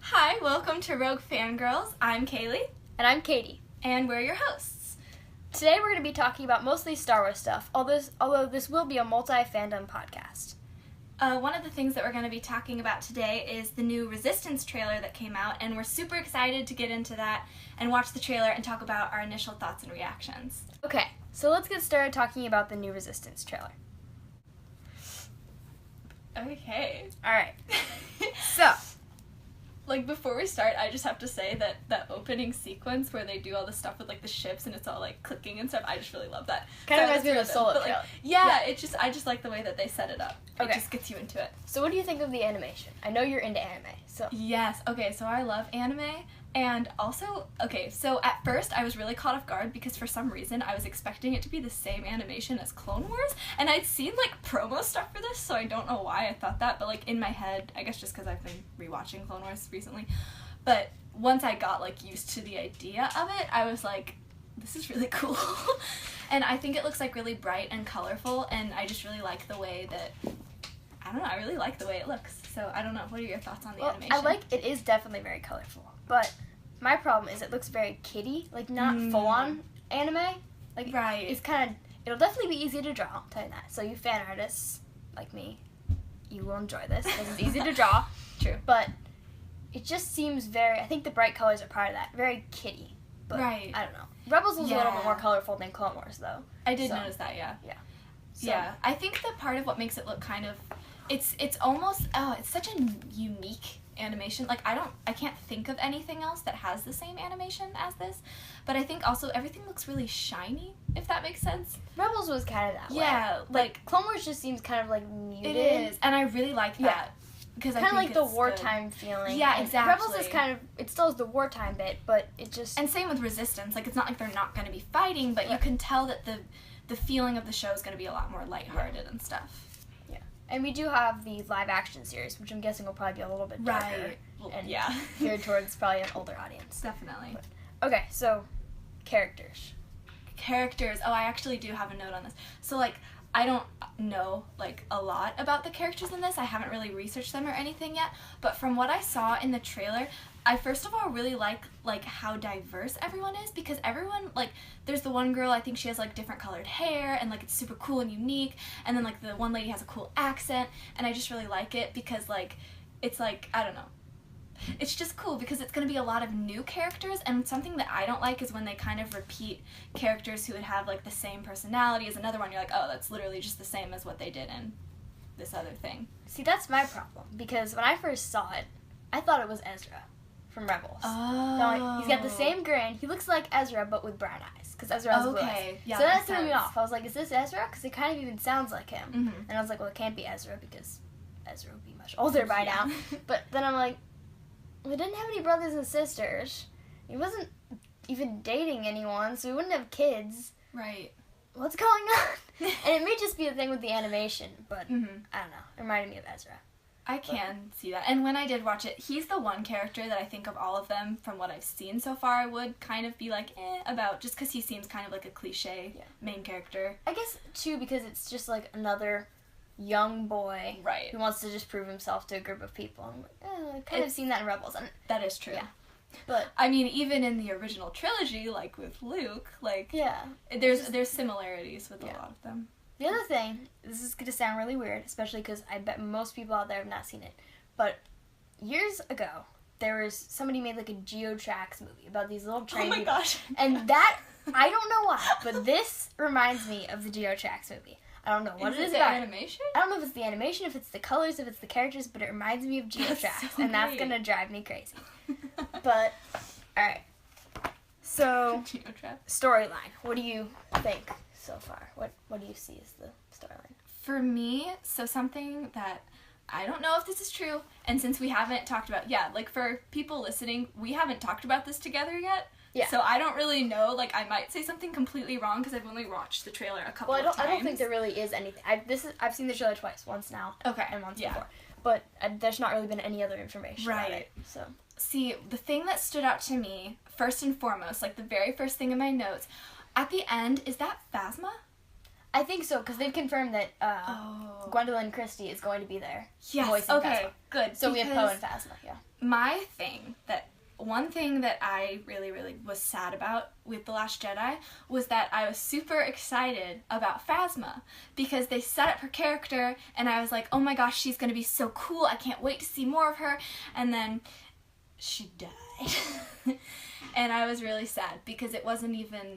Hi, welcome to Rogue Fangirls. I'm Kaylee. And I'm Katie. And we're your hosts. Today we're going to be talking about mostly Star Wars stuff, although this will be a multi-fandom podcast. One of the things that we're going to be talking about today is the new Resistance trailer that came out, and we're super excited to get into that and watch the trailer and talk about our initial thoughts and reactions. Okay, so let's get started talking about the new Resistance trailer. Okay. Alright, so... before we start, I just have to say that the opening sequence where they do all the stuff with, the ships and it's all, clicking and stuff, I just really love that. Kind of reminds me of the Solo trailer. I just like the way that they set it up. Okay. It just gets you into it. So what do you think of the animation? I know you're into anime, so... Yes. Okay, so I love anime, and also, so at first I was really caught off guard because for some reason I was expecting it to be the same animation as Clone Wars, and I'd seen, promo stuff for this, so I don't know why I thought that, but, in my head, I guess just because I've been rewatching Clone Wars recently, but once I got, used to the idea of it, I was like, this is really cool. And I think it looks, really bright and colorful, and I just really like the way that, I don't know, I really like the way it looks. So, I don't know, what are your thoughts on the animation? It is definitely very colorful, but my problem is it looks very kiddie, not full-on anime. Right. It's kind of, it'll definitely be easy to draw, I'll tell you that. So you fan artists, like me, you will enjoy this, because it's easy to draw. True. But it just seems very, I think the bright colors are part of that, very kiddie. But right. I don't know. Rebels was a little bit more colorful than Clone Wars, though. I did notice that, yeah. Yeah. So. Yeah. I think that part of what makes it look kind of, it's almost, it's such a unique animation. I can't think of anything else that has the same animation as this. But I think also everything looks really shiny, if that makes sense. Rebels was kind of that way. Yeah. Clone Wars just seems kind of, muted. It is. And I really like that. Because kind of like the wartime feeling. Yeah, and exactly. Rebels is kind of, it still has the wartime bit, but it just... And same with Resistance. It's not like they're not going to be fighting, but you can tell that the feeling of the show is going to be a lot more lighthearted and stuff. Yeah. And we do have the live-action series, which I'm guessing will probably be a little bit darker. Right. Well, and yeah. geared towards probably an older audience. Definitely. Okay, so, characters. Oh, I actually do have a note on this. So, I don't know, a lot about the characters in this. I haven't really researched them or anything yet. But from what I saw in the trailer, I first of all really like how diverse everyone is, because everyone, there's the one girl, I think she has, different colored hair, and, it's super cool and unique. And then, the one lady has a cool accent, and I just really like it because, it's, I don't know. It's just cool because it's going to be a lot of new characters, and something that I don't like is when they kind of repeat characters who would have, the same personality as another one. You're like, oh, that's literally just the same as what they did in this other thing. See, that's my problem, because when I first saw it, I thought it was Ezra from Rebels. Oh. He's got the same grin. He looks like Ezra, but with brown eyes, because Ezra has blue eyes. Yeah, so that threw me off. I was like, is this Ezra? Because it kind of even sounds like him. Mm-hmm. And I was like, well, it can't be Ezra, because Ezra would be much older by now. But then I'm like, we didn't have any brothers and sisters. He wasn't even dating anyone, so we wouldn't have kids. Right. What's going on? And it may just be a thing with the animation, but I don't know. It reminded me of Ezra. I can see that. And when I did watch it, he's the one character that I think of all of them, from what I've seen so far, I would kind of be about, just because he seems kind of like a cliche main character. I guess, too, because it's just another young boy who wants to just prove himself to a group of people. I'm like, I've kind of seen that in Rebels. And that is true. Yeah. But I mean, even in the original trilogy, with Luke, there's similarities with a lot of them. The other thing, this is going to sound really weird, especially because I bet most people out there have not seen it, but years ago, there was somebody made a Geotracks movie about these little train people. Oh my gosh. And that, I don't know why, but this reminds me of the Geotracks movie. I don't know what it is about. Animation? I don't know if it's the animation, if it's the colors, if it's the characters, but it reminds me of Geotracks, and that's going to drive me crazy. But, alright. So, storyline. What do you think so far? What do you see as the storyline? For me, so something that I don't know if this is true, and since we haven't talked about, for people listening, we haven't talked about this together yet. Yeah. So I don't really know, I might say something completely wrong because I've only watched the trailer a couple of times. I don't think there really is anything. I've seen the trailer twice, once now and once before. But there's not really been any other information about it. So. See, the thing that stood out to me, first and foremost, the very first thing in my notes, at the end, is that Phasma? I think so, because they've confirmed that Gwendolyn Christie is going to be there. Yes, voicing okay, Phasma. good. So we have Poe and Phasma, yeah. One thing that I really, really was sad about with The Last Jedi was that I was super excited about Phasma because they set up her character and I was like, oh my gosh, she's going to be so cool. I can't wait to see more of her. And then she died. And I was really sad because it wasn't even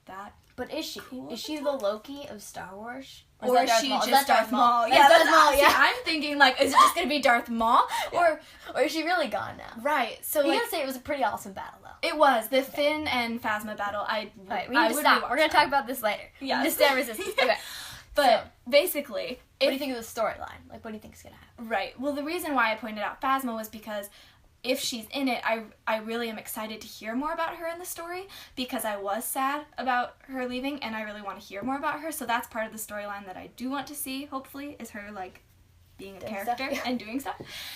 that But is she? cool. Is she the Loki of Star Wars? Or is she just Darth Maul? Yeah, Darth Maul, yeah. I'm thinking, like, is it just going to be Darth Maul? Or is she really gone now? Right. So, You like, gotta say it was a pretty awesome battle, though. it was. The Finn and Phasma battle, Alright, we need to stop. We're gonna talk about this later. Yeah. The Stand Resistance. Okay. But basically, what do you think of the storyline? Like, what do you think is gonna happen? Right. Well, the reason why I pointed out Phasma was because if she's in it, I really am excited to hear more about her in the story because I was sad about her leaving and I really want to hear more about her. So that's part of the storyline that I do want to see, hopefully, is her, like, being a character and doing stuff.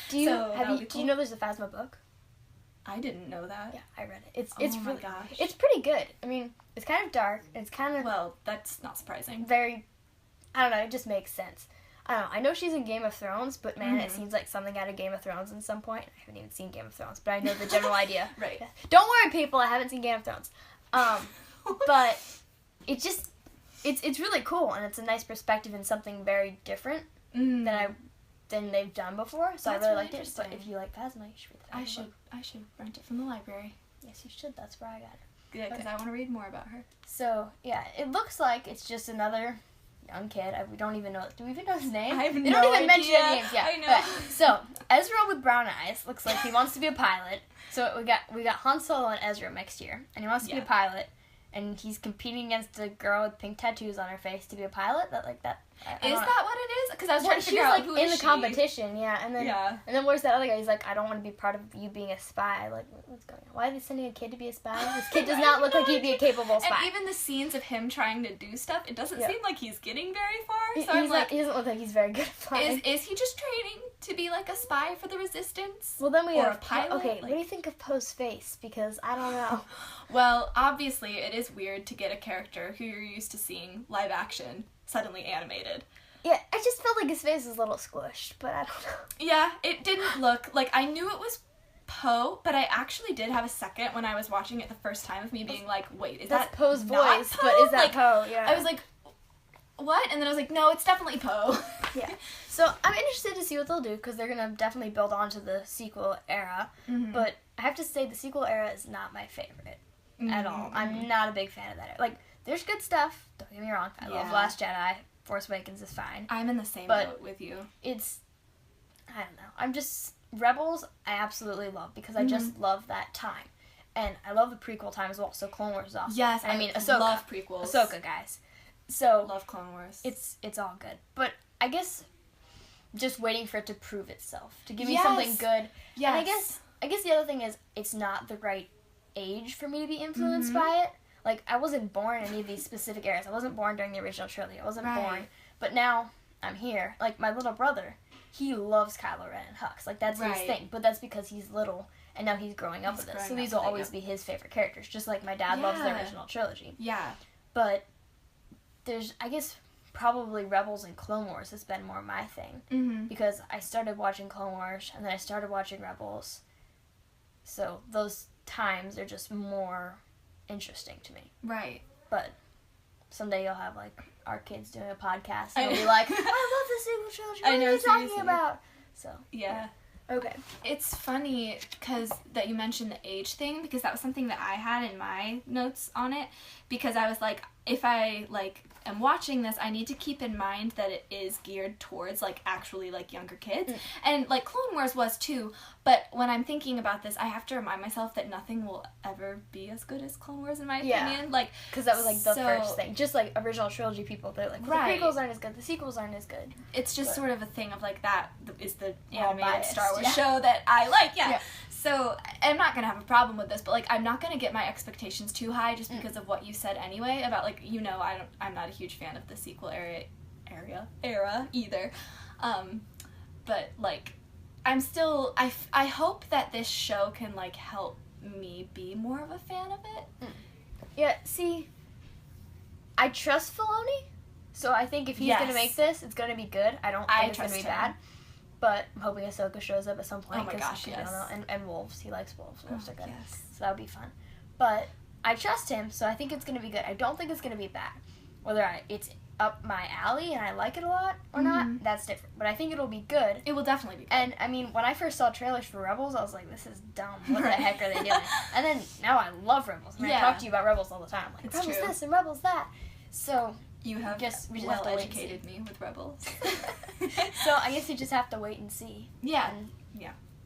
Do you know there's a Phasma book? I didn't know that. Yeah, I read it. It's oh my really, gosh. It's pretty good. I mean, it's kind of dark. It's kind of Well, that's not surprising. very, I don't know, it just makes sense. I don't know. I know she's in Game of Thrones, but man, it seems like something out of Game of Thrones at some point. I haven't even seen Game of Thrones, but I know the general idea. Right. Yeah. Don't worry, people. I haven't seen Game of Thrones. But it just, it's really cool, and it's a nice perspective and something very different than they've done before. So That's I really really liked it. But if you like Phasma, you should read the Phasma book. I should rent it from the library. Yes, you should. That's where I got it. Good, because I want to read more about her. So yeah, it looks like it's just another young kid. We don't even know. Do we even know his name? I have They no don't even mention idea. any names. Yeah, I know. So Ezra with brown eyes looks like he wants to be a pilot. So we got Han Solo and Ezra next year, and he wants to be a pilot, and he's competing against a girl with pink tattoos on her face to be a pilot. Is that what it is? Because I was trying to figure out who in is the she? competition, yeah, and then where's that other guy? He's like, I don't want to be part of you being a spy. Like, what's going on? Why are they sending a kid to be a spy? This kid does not look like he'd be a capable spy. And even the scenes of him trying to do stuff, it doesn't seem like he's getting very far. So I'm like, he doesn't look like he's very good at flying. Is he just training to be like a spy for the Resistance? Well, then we or have a pilot. Okay, what do you think of Poe's face? Because I don't know. Well, obviously, it is weird to get a character who you're used to seeing live action suddenly animated. Yeah, I just felt like his face was a little squished, but I don't know. Yeah, it didn't look like I knew it was Poe, but I actually did have a second when I was watching it the first time of me being like, wait, is that Poe's not voice? Poe? But is that like, Poe? Yeah. I was like, what? And then I was like, no, it's definitely Poe. Yeah. So I'm interested to see what they'll do because they're gonna definitely build onto the sequel era. Mm-hmm. But I have to say the sequel era is not my favorite at all. I'm not a big fan of that. Like, there's good stuff. Don't get me wrong. I love Last Jedi. Force Awakens is fine. I'm in the same boat with you. It's, I don't know. I'm just, Rebels I absolutely love because I just love that time. And I love the prequel time as well, so Clone Wars is awesome. Yes, I mean, Ahsoka. Love prequels. Ahsoka, guys. So, love Clone Wars. It's all good. But I guess just waiting for it to prove itself, to give me something good. Yes. And I guess the other thing is it's not the right age for me to be influenced by it. Like, I wasn't born in any of these specific eras. I wasn't born during the original trilogy. I wasn't born. But now I'm here. Like, my little brother, he loves Kylo Ren and Hux. Like, that's his thing. But that's because he's little, and now he's growing up with it. So these will always be his favorite characters, just like my dad loves the original trilogy. Yeah. But there's, I guess, probably Rebels and Clone Wars has been more my thing. Mm-hmm. Because I started watching Clone Wars, and then I started watching Rebels. So those times are just more interesting to me. Right. But someday you'll have, like, our kids doing a podcast, and they'll be like, I love the sequel trilogy. What are you talking about? So, yeah. Okay. It's funny that you mentioned the age thing, because that was something that I had in my notes on it, because I was like, if I, like, am watching this, I need to keep in mind that it is geared towards, like, actually, like, younger kids. And, like, Clone Wars was, too. But when I'm thinking about this, I have to remind myself that nothing will ever be as good as Clone Wars, in my opinion. Like, because that was, like, the first thing. Just, like, original trilogy people, they're like, well, the prequels aren't as good, the sequels aren't as good. It's just sort of a thing of, like, that is the animated Star Wars show that I like, So, I'm not going to have a problem with this, but, like, I'm not going to get my expectations too high just because of what you said anyway about, like, you know, I'm not a huge fan of the sequel era either. But, like, I'm still, I hope that this show can, like, help me be more of a fan of it. Yeah, see, I trust Filoni, So I think if he's going to make this, it's going to be good. I don't think it's going to be bad. But I'm hoping Ahsoka shows up at some point. Oh my gosh, yes. I don't know. And wolves. He likes wolves. Wolves are good. Yes. So that would be fun. But I trust him, so I think it's going to be good. I don't think it's going to be bad. Whether it's up my alley and I like it a lot or not, that's different. But I think it'll be good. It will definitely be good. And, I mean, when I first saw trailers for Rebels, I was like, this is dumb. What the heck are they doing? And then now I love Rebels. I mean, I talk to you about Rebels all the time. I'm like, it's Rebels true. This and Rebels that. So... You have we just well-educated me with Rebels. So I guess you just have to wait and see. Yeah. And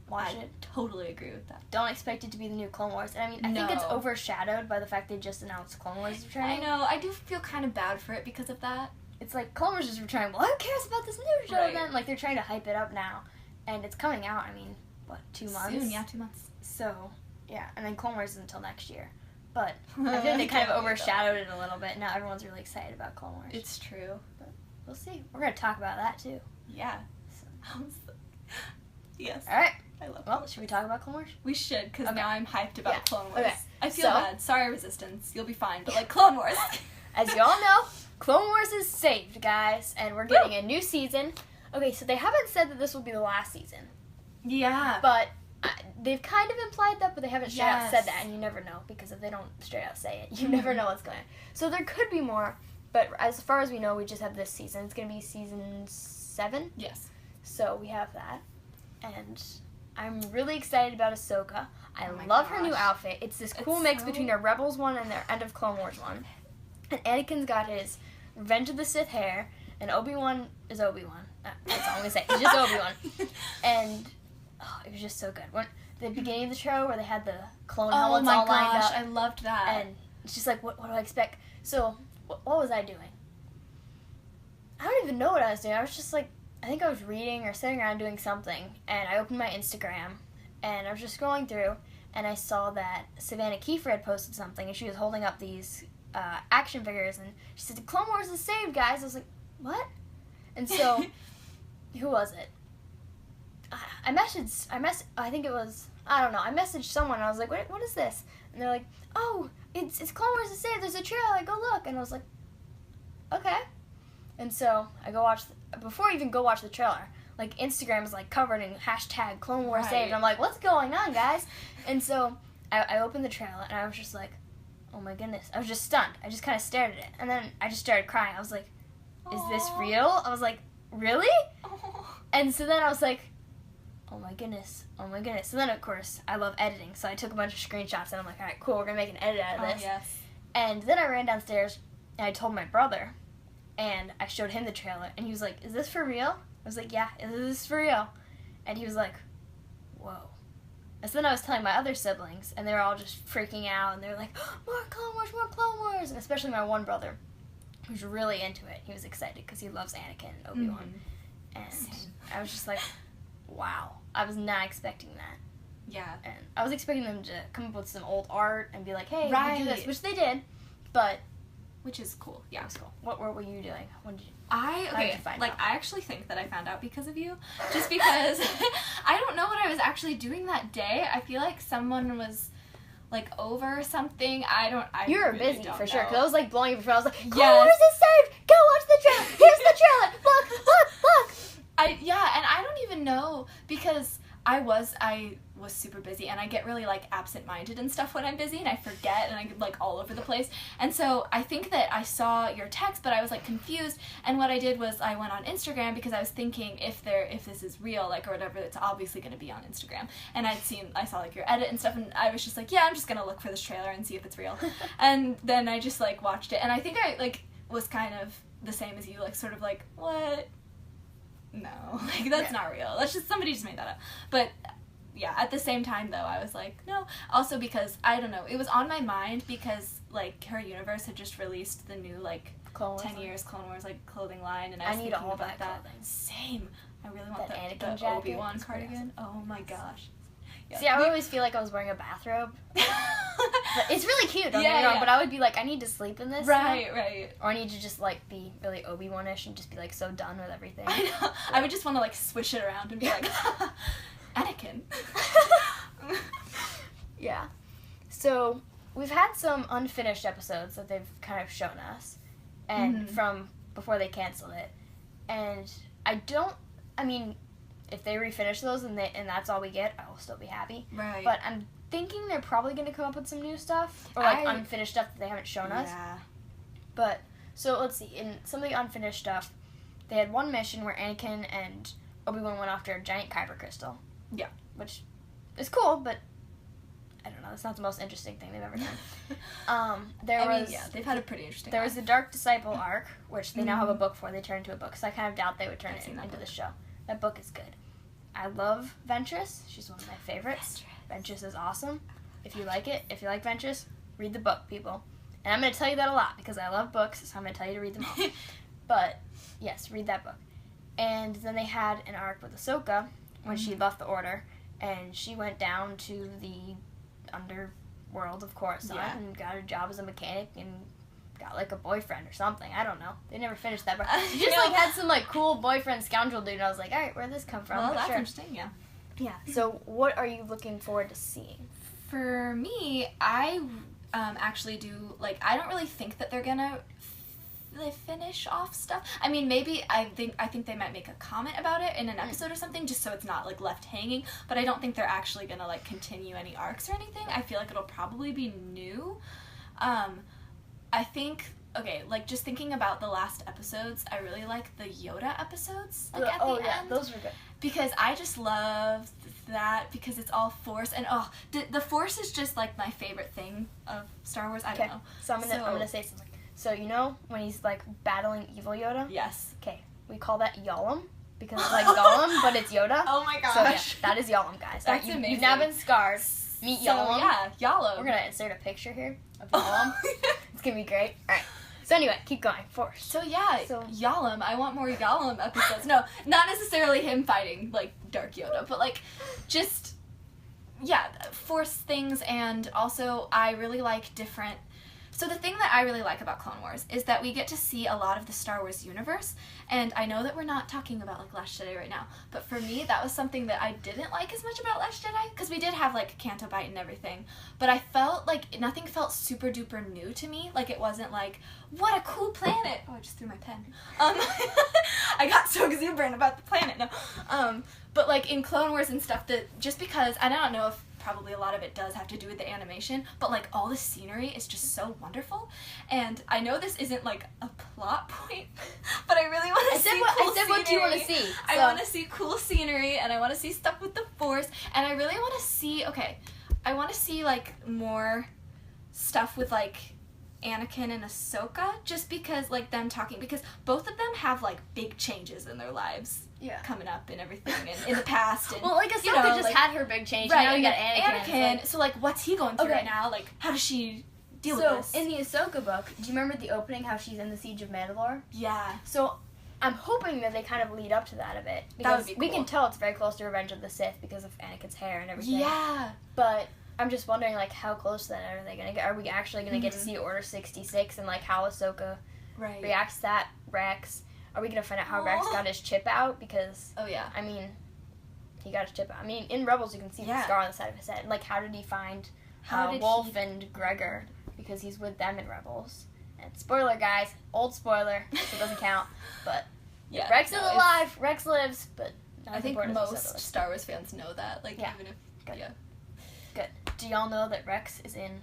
Watch it. Totally agree with that. Don't expect it to be the new Clone Wars. And I mean, I think it's overshadowed by the fact they just announced Clone Wars is returning. I know. I do feel kind of bad for it because of that. It's like, Clone Wars is returning. Well, who cares about this new show then? Like, they're trying to hype it up now. And it's coming out, I mean, 2 months? Soon, 2 months. So, yeah. And then Clone Wars is until next year. But I feel like they kind of overshadowed it a little bit. Now everyone's really excited about Clone Wars. It's true. But we'll see. We're going to talk about that, too. Yeah. Yes. All right. I love Well, should we talk about Clone Wars? We should, because now I'm hyped about Clone Wars. Okay. I feel bad. Sorry, Resistance. You'll be fine. But, Clone Wars. As you all know, Clone Wars is saved, guys. And we're getting a new season. Okay, so they haven't said that this will be the last season. Yeah. But... they've kind of implied that, but they haven't straight out said that, and you never know, because if they don't straight out say it, you never know what's going on. So there could be more, but as far as we know, we just have this season. It's going to be season 7? Yes. So we have that, and I'm really excited about Ahsoka. I love her new outfit. It's this cool mix between their Rebels one and their End of Clone Wars one. And Anakin's got his Revenge of the Sith hair, and Obi-Wan is Obi-Wan. That's all I'm going to say. He's just Obi-Wan. And... oh, it was just so good. When the beginning of the show where they had the clone helmets all lined up. I loved that. And it's just like, what do I expect? So, what was I doing? I don't even know what I was doing. I was just like, I think I was reading or sitting around doing something, and I opened my Instagram, and I was just scrolling through, and I saw that Savannah Kiefer had posted something, and she was holding up these action figures, and she said, Clone Wars is saved, guys. I was like, what? And so, who was it? I messaged someone, and I was like, what is this? And they're like, oh, it's Clone Wars is saved, there's a trailer, go look. And I was like, okay. And so, I go watch, before I even go watch the trailer, Instagram is, covered in hashtag Clone Wars saved. And I'm like, what's going on, guys? And so, I opened the trailer, and I was just like, oh my goodness. I was just stunned. I just kind of stared at it. And then I just started crying. I was like, is this real? I was like, really? And so then I was like, oh my goodness. So then, of course, I love editing, so I took a bunch of screenshots, and I'm like, all right, cool, we're going to make an edit out of this. Yes. And then I ran downstairs, and I told my brother, and I showed him the trailer, and he was like, is this for real? I was like, yeah, is this for real? And he was like, whoa. And so then I was telling my other siblings, and they were all just freaking out, and they were like, more Clone Wars, and especially my one brother, who's really into it. He was excited, because he loves Anakin and Obi-Wan. And I was just like, wow. I was not expecting that. Yeah. And I was expecting them to come up with some old art and be like, hey, we do this, which they did, but... which is cool. Yeah. It was cool. What were you doing? When did you... I actually think that I found out because of you. Just because I don't know what I was actually doing that day. I feel like someone was... over something. You were really busy, don't for know. sure, because I was, blowing your phone. I was like, Clone Wars is saved! Go watch the trailer! Here's the trailer! Look! And I don't even know, because I was super busy, and I get really, absent-minded and stuff when I'm busy, and I forget, and I get, all over the place. And so I think that I saw your text, but I was, confused, and what I did was I went on Instagram, because I was thinking if this is real, or whatever, it's obviously going to be on Instagram. And I saw, your edit and stuff, and I was just like, yeah, I'm just going to look for this trailer and see if it's real. And then I just, watched it, and I think I, was kind of the same as you, what? No, that's not real. Somebody just made that up. But, yeah, at the same time, though, I was like, no. Also because, I don't know, it was on my mind because, her universe had just released the new, 10 years Clone Wars, clothing line, and I was thinking all about that. clothing. Same. I really want that the Anakin jacket. Obi-Wan cardigan. Oh, my gosh. Yeah. See, I would always feel like I was wearing a bathrobe. But it's really cute, don't get me wrong, but I would be like, I need to sleep in this. Right. Or I need to just, be really Obi-Wan-ish and just be, so done with everything. I know. I would just want to, swish it around and be like, Anakin. Yeah. So, we've had some unfinished episodes that they've kind of shown us. And from before they canceled it. And I mean, if they refinish those and that's all we get, I will still be happy. Right. But I'm thinking they're probably going to come up with some new stuff. Or, like, unfinished stuff that they haven't shown us. Yeah. But, so let's see. In some of the unfinished stuff, they had one mission where Anakin and Obi-Wan went after a giant kyber crystal. Yeah. Which is cool, but I don't know. That's not the most interesting thing they've ever done. They've had a pretty interesting There was the Dark Disciple arc, which they now have a book for. They turned into a book, so I kind of doubt they would turn it into the show. That book is good. I love Ventress. She's one of my favorites. Ventress is awesome. If you like Ventress, read the book, people. And I'm going to tell you that a lot because I love books, so I'm going to tell you to read them all. But, yes, read that book. And then they had an arc with Ahsoka when she left the Order, and she went down to the underworld of Coruscant and got a job as a mechanic and got, like, a boyfriend or something. I don't know. They never finished that. But she just, like, had some, like, cool boyfriend scoundrel dude, and I was like, all right, where'd this come from? Well, that's interesting, yeah. Yeah. So, what are you looking forward to seeing? For me, I actually do, like, I don't really think that they're gonna finish off stuff. I mean, maybe I think they might make a comment about it in an episode or something, just so it's not, like, left hanging, but I don't think they're actually gonna, like, continue any arcs or anything. I feel like it'll probably be new. I think, okay, like, just thinking about the last episodes, I really like the Yoda episodes, like, at the end. Those were good. Because I just love that, because it's all Force, and the Force is just, like, my favorite thing of Star Wars. I don't know. So I'm gonna say something. So, you know when he's, like, battling evil Yoda? Yes. Okay, we call that Yalom, because it's like Gollum, but it's Yoda. Oh my gosh. So, yeah, that is Yalom, guys. That's amazing. You've now been scarred. Meet Yalom. Yeah, Yalom. We're gonna insert a picture here of Yalom. It's gonna be great. Alright. So anyway, keep going. Force. So Yalom. I want more Yalom episodes. No, not necessarily him fighting, like, Dark Yoda, but, like, just, yeah, Force things, and also I really like different... So the thing that I really like about Clone Wars is that we get to see a lot of the Star Wars universe, and I know that we're not talking about, like, Last Jedi right now, but for me, that was something that I didn't like as much about Last Jedi, because we did have, like, Canto Bight and everything, but I felt like nothing felt super duper new to me. Like, it wasn't like, what a cool planet! Oh, I just threw my pen. I got so exuberant about the planet, no. But, like, in Clone Wars and stuff, that just because, I don't know if probably a lot of it does have to do with the animation, but, like, all the scenery is just so wonderful, and I know this isn't, like, a plot point, but I really want to see cool scenery. I said, what do you want to see? I want to see cool scenery, and I want to see stuff with the Force, and I really want to see, I want to see, like, more stuff with, like, Anakin and Ahsoka, just because, like, them talking, because both of them have, like, big changes in their lives coming up and everything, and in the past, and, well, like, Ahsoka just had her big change, right, and now you got Anakin. So, like, what's he going through right now? Like, how does she deal with this? So, in the Ahsoka book, do you remember the opening, how she's in the Siege of Mandalore? Yeah. So, I'm hoping that they kind of lead up to that a bit, because that would be cool. We can tell it's very close to Revenge of the Sith because of Anakin's hair and everything. Yeah. But I'm just wondering, like, how close to that are they going to get? Are we actually going to get to see Order 66 and, like, how Ahsoka reacts to that? Rex? Are we going to find out how Rex got his chip out? Because, I mean, he got his chip out. I mean, in Rebels, you can see the scar on the side of his head. Like, how did he find Wolf and Gregor? Because he's with them in Rebels. And spoiler, guys. Old spoiler. So it doesn't count. But Rex is alive. Rex lives. But I think most Star Wars fans know that. Like, even if... Good. Do y'all know that Rex is in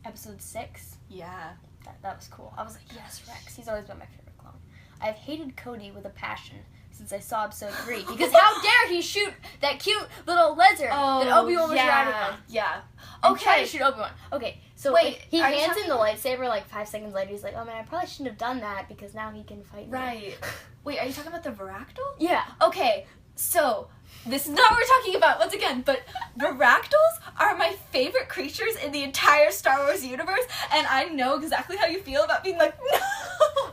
episode 6? Yeah. That was cool. I was like, yes, Rex. He's always been my favorite clone. I've hated Cody with a passion since I saw episode 3. Because how dare he shoot that cute little lizard that Obi-Wan was riding on. Yeah. Try to shoot Obi-Wan. Okay, so wait, he hands him the lightsaber like 5 seconds later. He's like, oh man, I probably shouldn't have done that because now he can fight me. Right. Wait, are you talking about the Varactyl? Yeah. Okay, so... This is not what we're talking about, once again, but Varactyls are my favorite creatures in the entire Star Wars universe, and I know exactly how you feel about being like, no!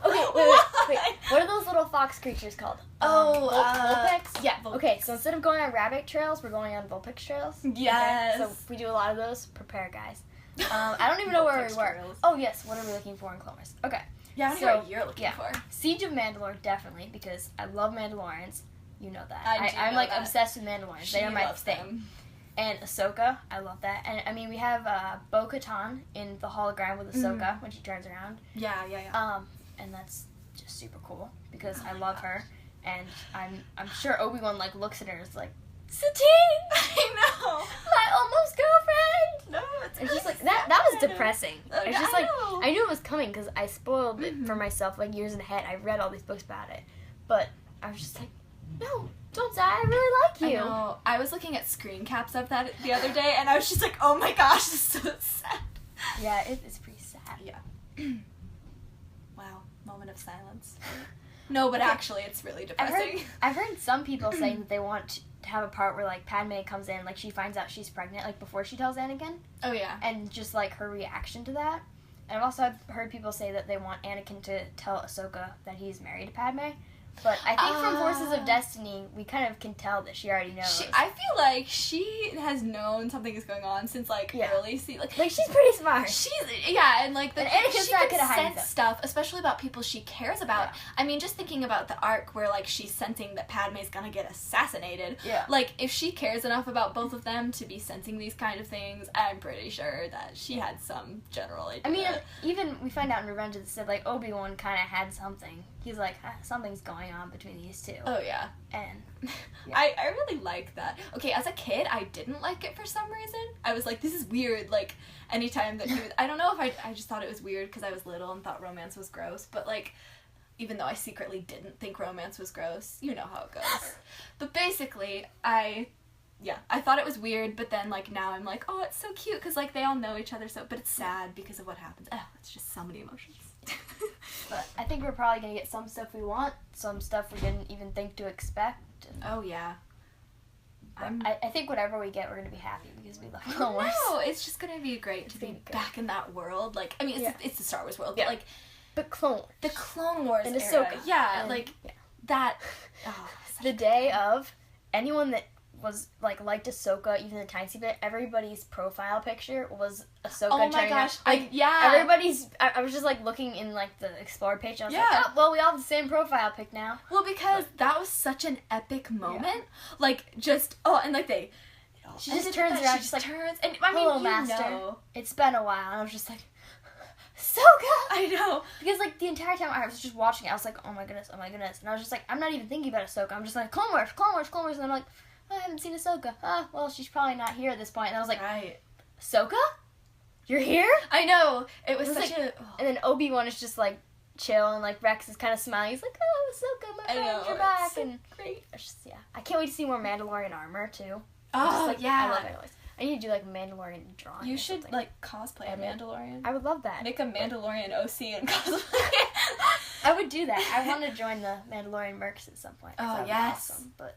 Okay, wait. What are those little fox creatures called? Vulpix? Yeah, Vulpix. Okay, so instead of going on rabbit trails, we're going on Vulpix trails? Yes! Okay, so we do a lot of those. Prepare, guys. I don't even know where we were. Trails. Oh, yes, what are we looking for in Clone Wars? Okay. Yeah, I don't know what you're looking for. Siege of Mandalore, definitely, because I love Mandalorians. You know that. I'm like obsessed with Mandalorians. They are my thing. And Ahsoka, I love that. And I mean, we have Bo-Katan in the hologram with Ahsoka when she turns around. Yeah. And that's just super cool because I love her, and I'm sure Obi-Wan like looks at her and is like, Satine! I know. My almost girlfriend! No, it's just like, that was depressing. It's just like, know. I knew it was coming because I spoiled it for myself like years ahead. I read all these books about it. But I was just like, no, don't die, I really like you. I know. I was looking at screen caps of that the other day, and I was just like, oh my gosh, this is so sad. Yeah, it's pretty sad. Yeah. Wow, moment of silence. No, but actually, it's really depressing. I've heard some people saying that they want to have a part where, like, Padme comes in, like, she finds out she's pregnant, like, before she tells Anakin. Oh, yeah. And just, like, her reaction to that. And I've also heard people say that they want Anakin to tell Ahsoka that he's married to Padme. But I think from Forces of Destiny, we kind of can tell that she already knows. I feel like she has known something is going on since, like, early season. Like, she's pretty smart. And, like, Anakin's she not can gonna hide sense stuff, especially about people she cares about. Yeah. I mean, just thinking about the arc where, like, she's sensing that Padme's gonna get assassinated. Yeah. Like, if she cares enough about both of them to be sensing these kind of things, I'm pretty sure that she had some general idea. I mean, even we find out in Revenge of the Sith, like, Obi-Wan kind of had something. He's like, something's going on between these two. Oh, yeah. And I really like that. Okay, as a kid, I didn't like it for some reason. I was like, this is weird. Like, anytime that he was... I don't know if I just thought it was weird because I was little and thought romance was gross. But, like, even though I secretly didn't think romance was gross, you know how it goes. But basically, I thought it was weird. But then, like, now I'm like, oh, it's so cute because, like, they all know each other. But it's sad because of what happens. Oh, it's just so many emotions. But I think we're probably going to get some stuff we want, some stuff we didn't even think to expect. Oh, yeah. I think whatever we get, we're going to be happy because we love Clone Wars. No, it's just going to be great to be back in that world. Like, I mean, it's the Star Wars world, but, like... But Clone Wars. The Clone Wars and era. Ahsoka. Yeah, and, like, that... Oh, the day of, anyone that was, like, liked Ahsoka, even the tiniest bit, everybody's profile picture was Ahsoka. Oh my gosh. Everybody's... I was just, like, looking in, like, the Explore page, and I was like, oh, well, we all have the same profile pic now. Well, because that was such an epic moment. Yeah. Like, just... Oh, and, like, they... She just turns around, just, like, turns, and, I mean, hello, Master. Know. It's been a while, and I was just like... Ahsoka! I know. Because, like, the entire time I was just watching it, I was like, oh my goodness. And I was just like, I'm not even thinking about Ahsoka. I'm just like, Clone Wars. And I'm like... I haven't seen Ahsoka. Well, she's probably not here at this point. And I was like, right. Ahsoka? You're here? I know. It was such like, And then Obi-Wan is just, like, chill, and, like, Rex is kind of smiling. He's like, oh, Ahsoka, my friends are back. So and great. I can't wait to see more Mandalorian armor, too. Oh, like, yeah. I love it. I need to do, like, Mandalorian drawing. You should, like, cosplay a Mandalorian. I would love that. Make a Mandalorian OC and cosplay. I would do that. I want to join the Mandalorian Mercs at some point. Oh, yes. Awesome, but...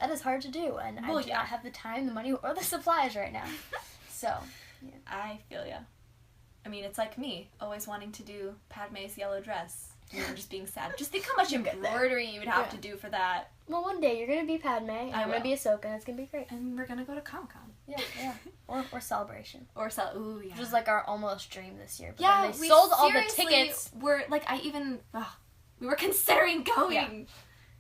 That is hard to do, and I do not have the time, the money, or the supplies right now. So, yeah. I feel ya. I mean, it's like me, always wanting to do Padme's yellow dress. You know, just being sad. Just think how much embroidery you would have to do for that. Well, one day you're going to be Padme, and I'm going to be Ahsoka, and it's going to be great. And we're going to go to Comic-Con. Yeah. Or Celebration. Ooh, yeah. Which was, like, our almost dream this year. But yeah, then they sold all the tickets. We were considering going. Yeah.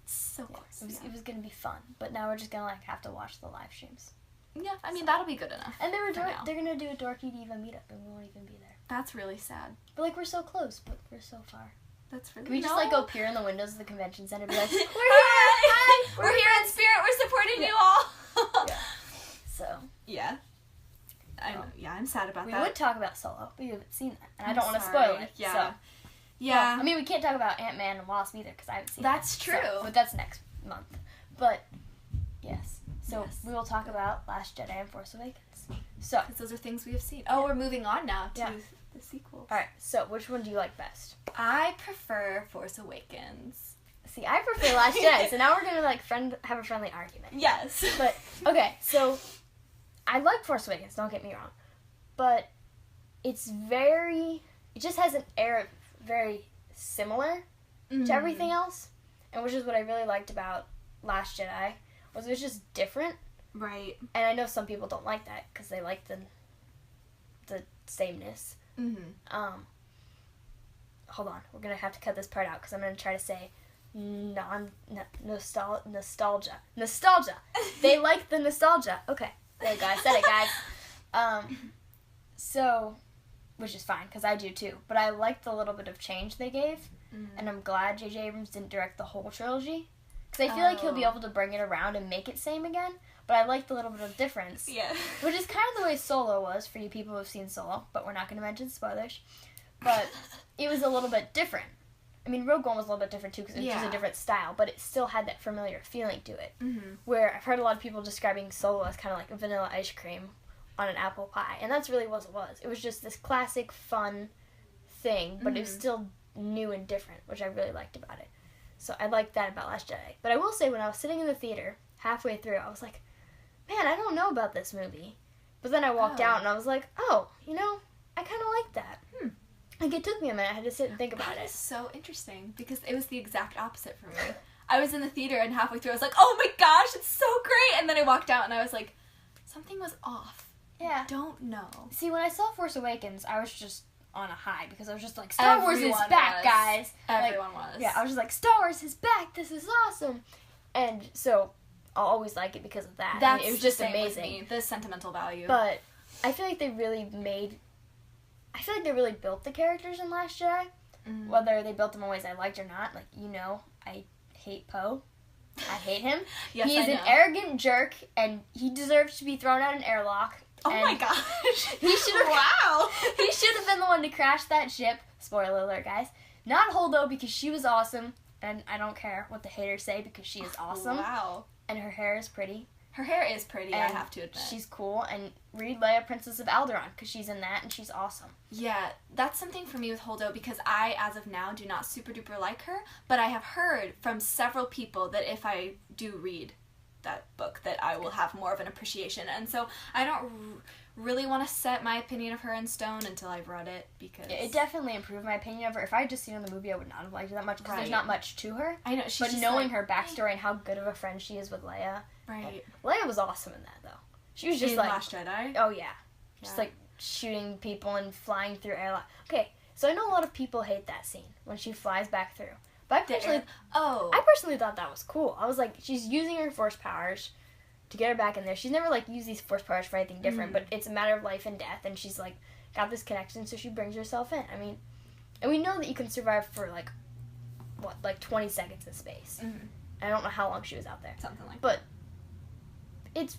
So close. It was going to be fun, but now we're just going to, like, have to watch the live streams. Yeah, I mean, that'll be good enough. And they're going to do a Dorky Diva meetup, and we won't even be there. That's really sad. But, like, we're so close, but we're so far. That's really... Can we just, like, go peer in the windows of the convention center and be like, we're here! Hi! We're here in spirit! We're supporting you all! Yeah. So... Yeah. I'm sad about that. We would talk about Solo, but you haven't seen that, and I don't want to spoil it. Yeah. So. Yeah. Well, I mean, we can't talk about Ant-Man and Wasp either, because I haven't seen That's true. So, but that's next month. But, yes. So, we will talk about Last Jedi and Force Awakens. So. Because those are things we have seen. Oh, we're moving on now to the sequels. Alright, so which one do you like best? I prefer Force Awakens. See, I prefer Last Jedi, so now we're going to, like, have a friendly argument. Yes. But, okay, so, I like Force Awakens, don't get me wrong. But, it just has an air of very similar to everything else, and which is what I really liked about Last Jedi, was it was just different. Right. And I know some people don't like that, because they like the sameness. Hold on, we're going to have to cut this part out, because I'm going to try to say nostalgia. Nostalgia! They like the nostalgia. Okay, there you go, I said it, guys. So... Which is fine, because I do too. But I liked the little bit of change they gave. and I'm glad J.J. Abrams didn't direct the whole trilogy, because I feel like he'll be able to bring it around and make it same again, but I like the little bit of difference. Yeah. Which is kind of the way Solo was, for you people who have seen Solo, but we're not going to mention spoilers. But it was a little bit different. I mean, Rogue One was a little bit different, too, because it was just a different style, but it still had that familiar feeling to it. Mm-hmm. Where I've heard a lot of people describing Solo as kind of like a vanilla ice cream on an apple pie, and that's really what it was. It was just this classic, fun thing, but it was still new and different, which I really liked about it. So I liked that about Last Jedi. But I will say, when I was sitting in the theater, halfway through, I was like, man, I don't know about this movie. But then I walked out and I was like, oh, you know, I kind of like that. Like, it took me a minute. I had to sit and think about it. That is so interesting, because it was the exact opposite for me. I was in the theater, and halfway through I was like, oh my gosh, it's so great! And then I walked out and I was like, something was off. Yeah. I don't know. See, when I saw Force Awakens, I was just on a high, because I was just like, Star Wars is back, guys! Everyone was. Yeah, I was just like, Star Wars is back! This is awesome! And so, I'll always like it because of that. That's it was just the same amazing. With me, the sentimental value. But I feel like they really built the characters in Last Jedi. Whether they built them in ways I liked or not. Like, you know, I hate Poe. I hate him. Yes, he is an arrogant jerk, and he deserves to be thrown out an airlock. Oh my gosh. He should have. Wow. He should have been the one to crash that ship. Spoiler alert, guys. Not Holdo, because she was awesome, and I don't care what the haters say, because she is awesome. Wow. And her hair is pretty. Her hair is pretty, I have to admit. She's cool, and read Leia, Princess of Alderaan, because she's in that, and she's awesome. Yeah, that's something for me with Holdo, because I, as of now, do not super duper like her, but I have heard from several people that if I do read that book, that I will have more of an appreciation, and so I don't really want to set my opinion of her in stone until I've read it, because... It definitely improved my opinion of her. If I had just seen her in the movie, I would not have liked her that much, because there's not much to her. I know, she's but just knowing her backstory and how good of a friend she is with Leia... Right. Leia was awesome in that, though. She was just in like... Last Jedi? Oh, yeah. Just, like, shooting people and flying through airlock. Okay, so I know a lot of people hate that scene, when she flies back through. But I personally thought that was cool. I was like, she's using her force powers to get her back in there. She's never, like, used these force powers for anything different, but it's a matter of life and death, and she's, like, got this connection, so she brings herself in. I mean, and we know that you can survive for, like, 20 seconds in space. I don't know how long she was out there. Something like that. But it's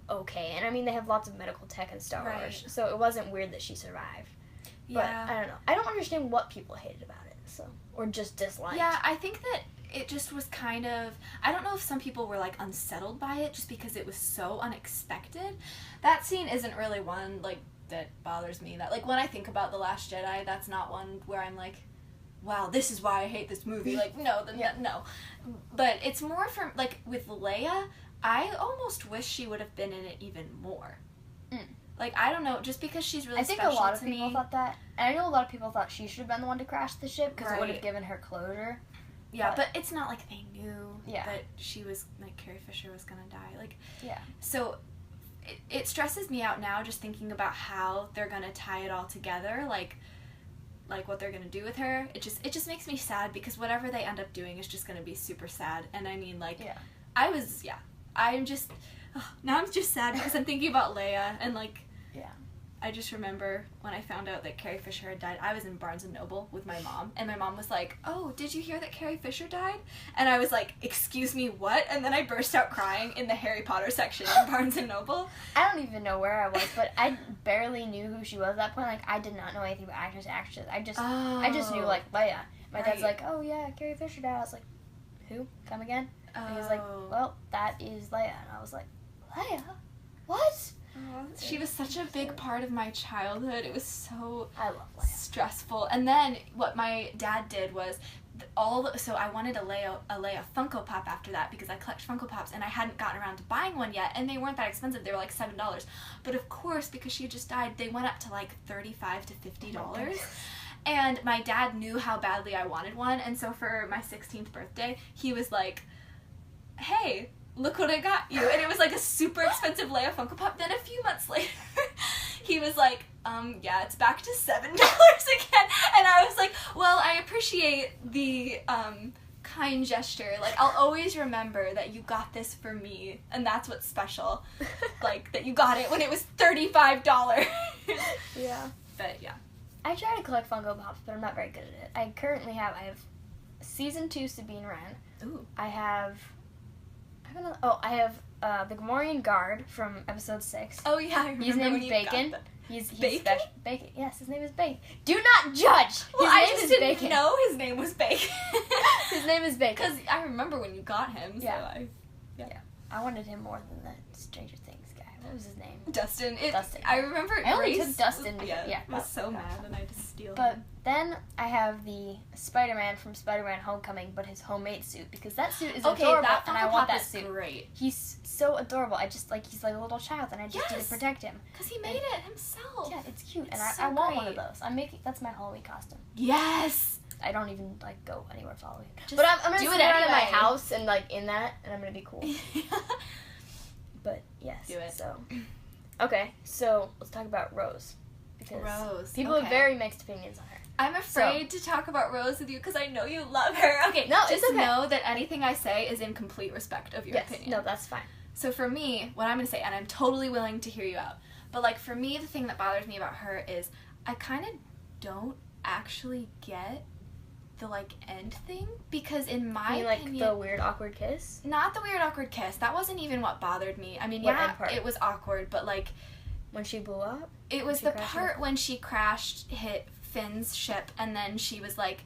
okay. And, I mean, they have lots of medical tech in Star Wars, so it wasn't weird that she survived. But, I don't know. I don't understand what people hated about it, so, or just disliked. Yeah, I think that it just was kind of, I don't know if some people were, like, unsettled by it just because it was so unexpected. That scene isn't really one, like, that bothers me. That, like, when I think about The Last Jedi, that's not one where I'm like, wow, this is why I hate this movie. Like, no, no. But it's more from, like, with Leia, I almost wish she would have been in it even more. Like, I don't know, just because she's really special to me. I think a lot of people thought that. And I know a lot of people thought she should have been the one to crash the ship, because it would have given her closure. Yeah, but it's not like they knew that she was, like, Carrie Fisher was gonna die. Like, so it stresses me out now just thinking about how they're gonna tie it all together, like what they're gonna do with her. It just makes me sad, because whatever they end up doing is just gonna be super sad. And I mean, like, I'm just, now I'm just sad because I'm thinking about Leia, and, like, I just remember when I found out that Carrie Fisher had died, I was in Barnes & Noble with my mom, and my mom was like, oh, did you hear that Carrie Fisher died? And I was like, excuse me, what? And then I burst out crying in the Harry Potter section in Barnes & Noble. I don't even know where I was, but I barely knew who she was at that point. Like, I did not know anything about actors. I just knew, like, Leia. My dad's like, oh, yeah, Carrie Fisher died. I was like, who? Come again? And he was like, well, that is Leia. And I was like, Leia? What? She was such a big part of my childhood. It was so I love Leia. Stressful. And then what my dad did was so I wanted a Leia Funko Pop after that, because I collect Funko Pops, and I hadn't gotten around to buying one yet, and they weren't that expensive. They were like $7. But of course, because she had just died, they went up to like $35 to $50. And my dad knew how badly I wanted one, and so for my 16th birthday, he was like, hey, look what I got you. And it was like a super expensive Leia Funko Pop. Then a few months later, he was like, yeah, it's back to $7 again. And I was like, well, I appreciate the kind gesture. Like, I'll always remember that you got this for me, and that's what's special. Like, that you got it when it was $35. Yeah. But yeah. I try to collect Funko Pops, but I'm not very good at it. I have Season 2 Sabine Wren. Ooh. I have the Gamorrean Guard from episode 6. Oh yeah, I remember. His name when is you Bacon. got that. He's Bacon? special. Bacon. Yes, his name is Bacon. Do not judge. Well, His I name just is didn't Bacon. know his name was Bacon. His name is Bacon. Because I remember when you got him. Yeah. So I wanted him more than the Stranger Things guy. What was his name? Dustin. Dustin. I remember. I only Grace took Dustin. was so mad, and I just steal But him. then I have the Spider-Man from Spider-Man Homecoming, but his homemade suit, because that suit is Okay, adorable, that and I Funko want Pop that is suit. great. He's so adorable. He's like a little child, and I just need Yes! to protect him. Because he made it himself. Yeah, it's cute, It's and so I want one great. of those. That's my Halloween costume. Yes. I don't even go anywhere for Halloween. Just But I'm gonna do sit it around in my anyway. house and in that, and I'm gonna be cool. But yes, Do it. So okay, so let's talk about Rose, because Rose. people okay. have very mixed opinions on her. I'm afraid to talk about Rose with you because I know you love her. Okay, No, it's just okay. know that anything I say is in complete respect of your opinion. No, that's fine. So for me, what I'm going to say, and I'm totally willing to hear you out, but like for me, the thing that bothers me about her is I kind of don't actually get the like end thing, because in my opinion, like the weird awkward kiss. not the weird awkward kiss. That wasn't even what bothered me. I mean, What yeah, end part? it was awkward, but like When she blew up. it was She the crashed part when she hit Finn's ship, and then she was like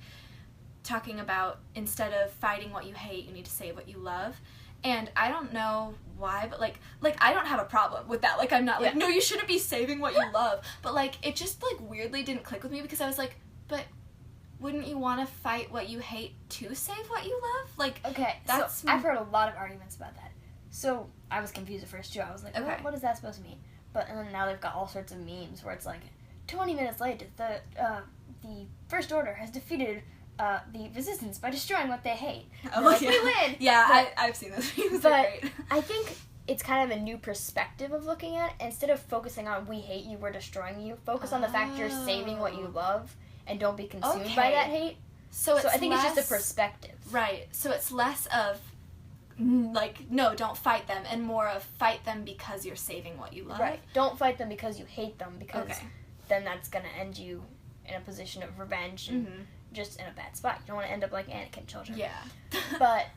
talking about instead of fighting what you hate, you need to save what you love. And I don't know why, but like I don't have a problem with that. Like I'm not like, no, you shouldn't be saving what you love. But like it just like weirdly didn't click with me, because I was like, but wouldn't you want to fight what you hate to save what you love? Like Okay, that's so I've heard a lot of arguments about that. So I was confused at first too. I was like, Okay. what is that supposed to mean? But and then now they've got all sorts of memes where it's like, 20 minutes later, the First Order has defeated the Resistance by destroying what they hate. Oh, Like, yeah. we win. Yeah, I've seen those memes. But They're great. I think it's kind of a new perspective of looking at it. Instead of focusing on we hate you, we're destroying you, focus on the fact you're saving what you love and don't be consumed by that hate. So I think it's just a perspective. Right. So it's less of like, no, don't fight them, and more of fight them because you're saving what you love. Right. Don't fight them because you hate them, because Okay. then that's going to end you in a position of revenge and just in a bad spot. You don't want to end up like Anakin children. Yeah. But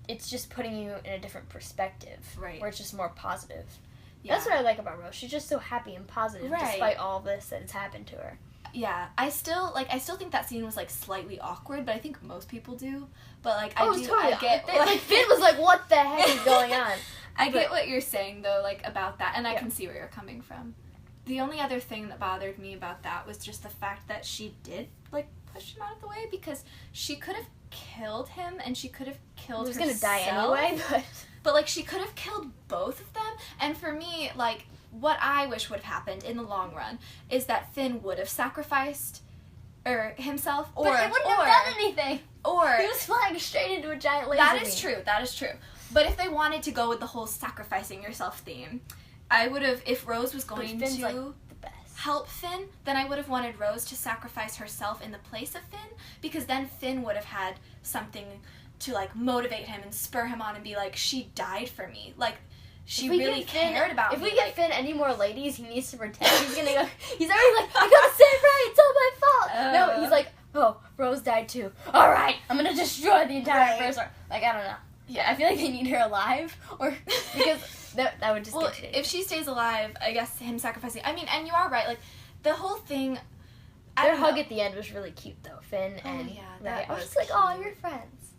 it's just putting you in a different perspective. Right. Where it's just more positive. Yeah. That's what I like about Rose. She's just so happy and positive Right. despite all this that has happened to her. Yeah, I still think that scene was like slightly awkward, but I think most people do. But like I get like Finn was like, what the heck is going on? I get what you're saying though, like about that, and I can see where you're coming from. The only other thing that bothered me about that was just the fact that she did like push him out of the way, because she could have killed him and she could have killed herself. He was gonna die anyway, But like she could have killed both of them, and for me, like what I wish would have happened in the long run is that Finn would have sacrificed himself, or but it wouldn't have done anything. Or he was flying straight into a giant laser that beam. is true. That is true. But if they wanted to go with the whole sacrificing yourself theme, I would have. If Rose was going Finn's, to like, the best. help Finn, then I would have wanted Rose to sacrifice herself in the place of Finn, because then Finn would have had something to like motivate him and spur him on and be like, she died for me. Like. She really cared about me. If we get Finn any more ladies, he needs to pretend. He's gonna go. He's already like, I gotta save Ray. It's all my fault. No, he's like, oh, Rose died too. All right, I'm gonna destroy the entire First Order. Like, I don't know. Yeah, I feel like they need her alive, or because that would just. Well, get too. if she stays alive, I guess him sacrificing. I mean, and you are right. Like the whole thing. Their hug at the end was really cute, though. Finn and yeah, Ray. that I was was just like, oh, cute. you're friends.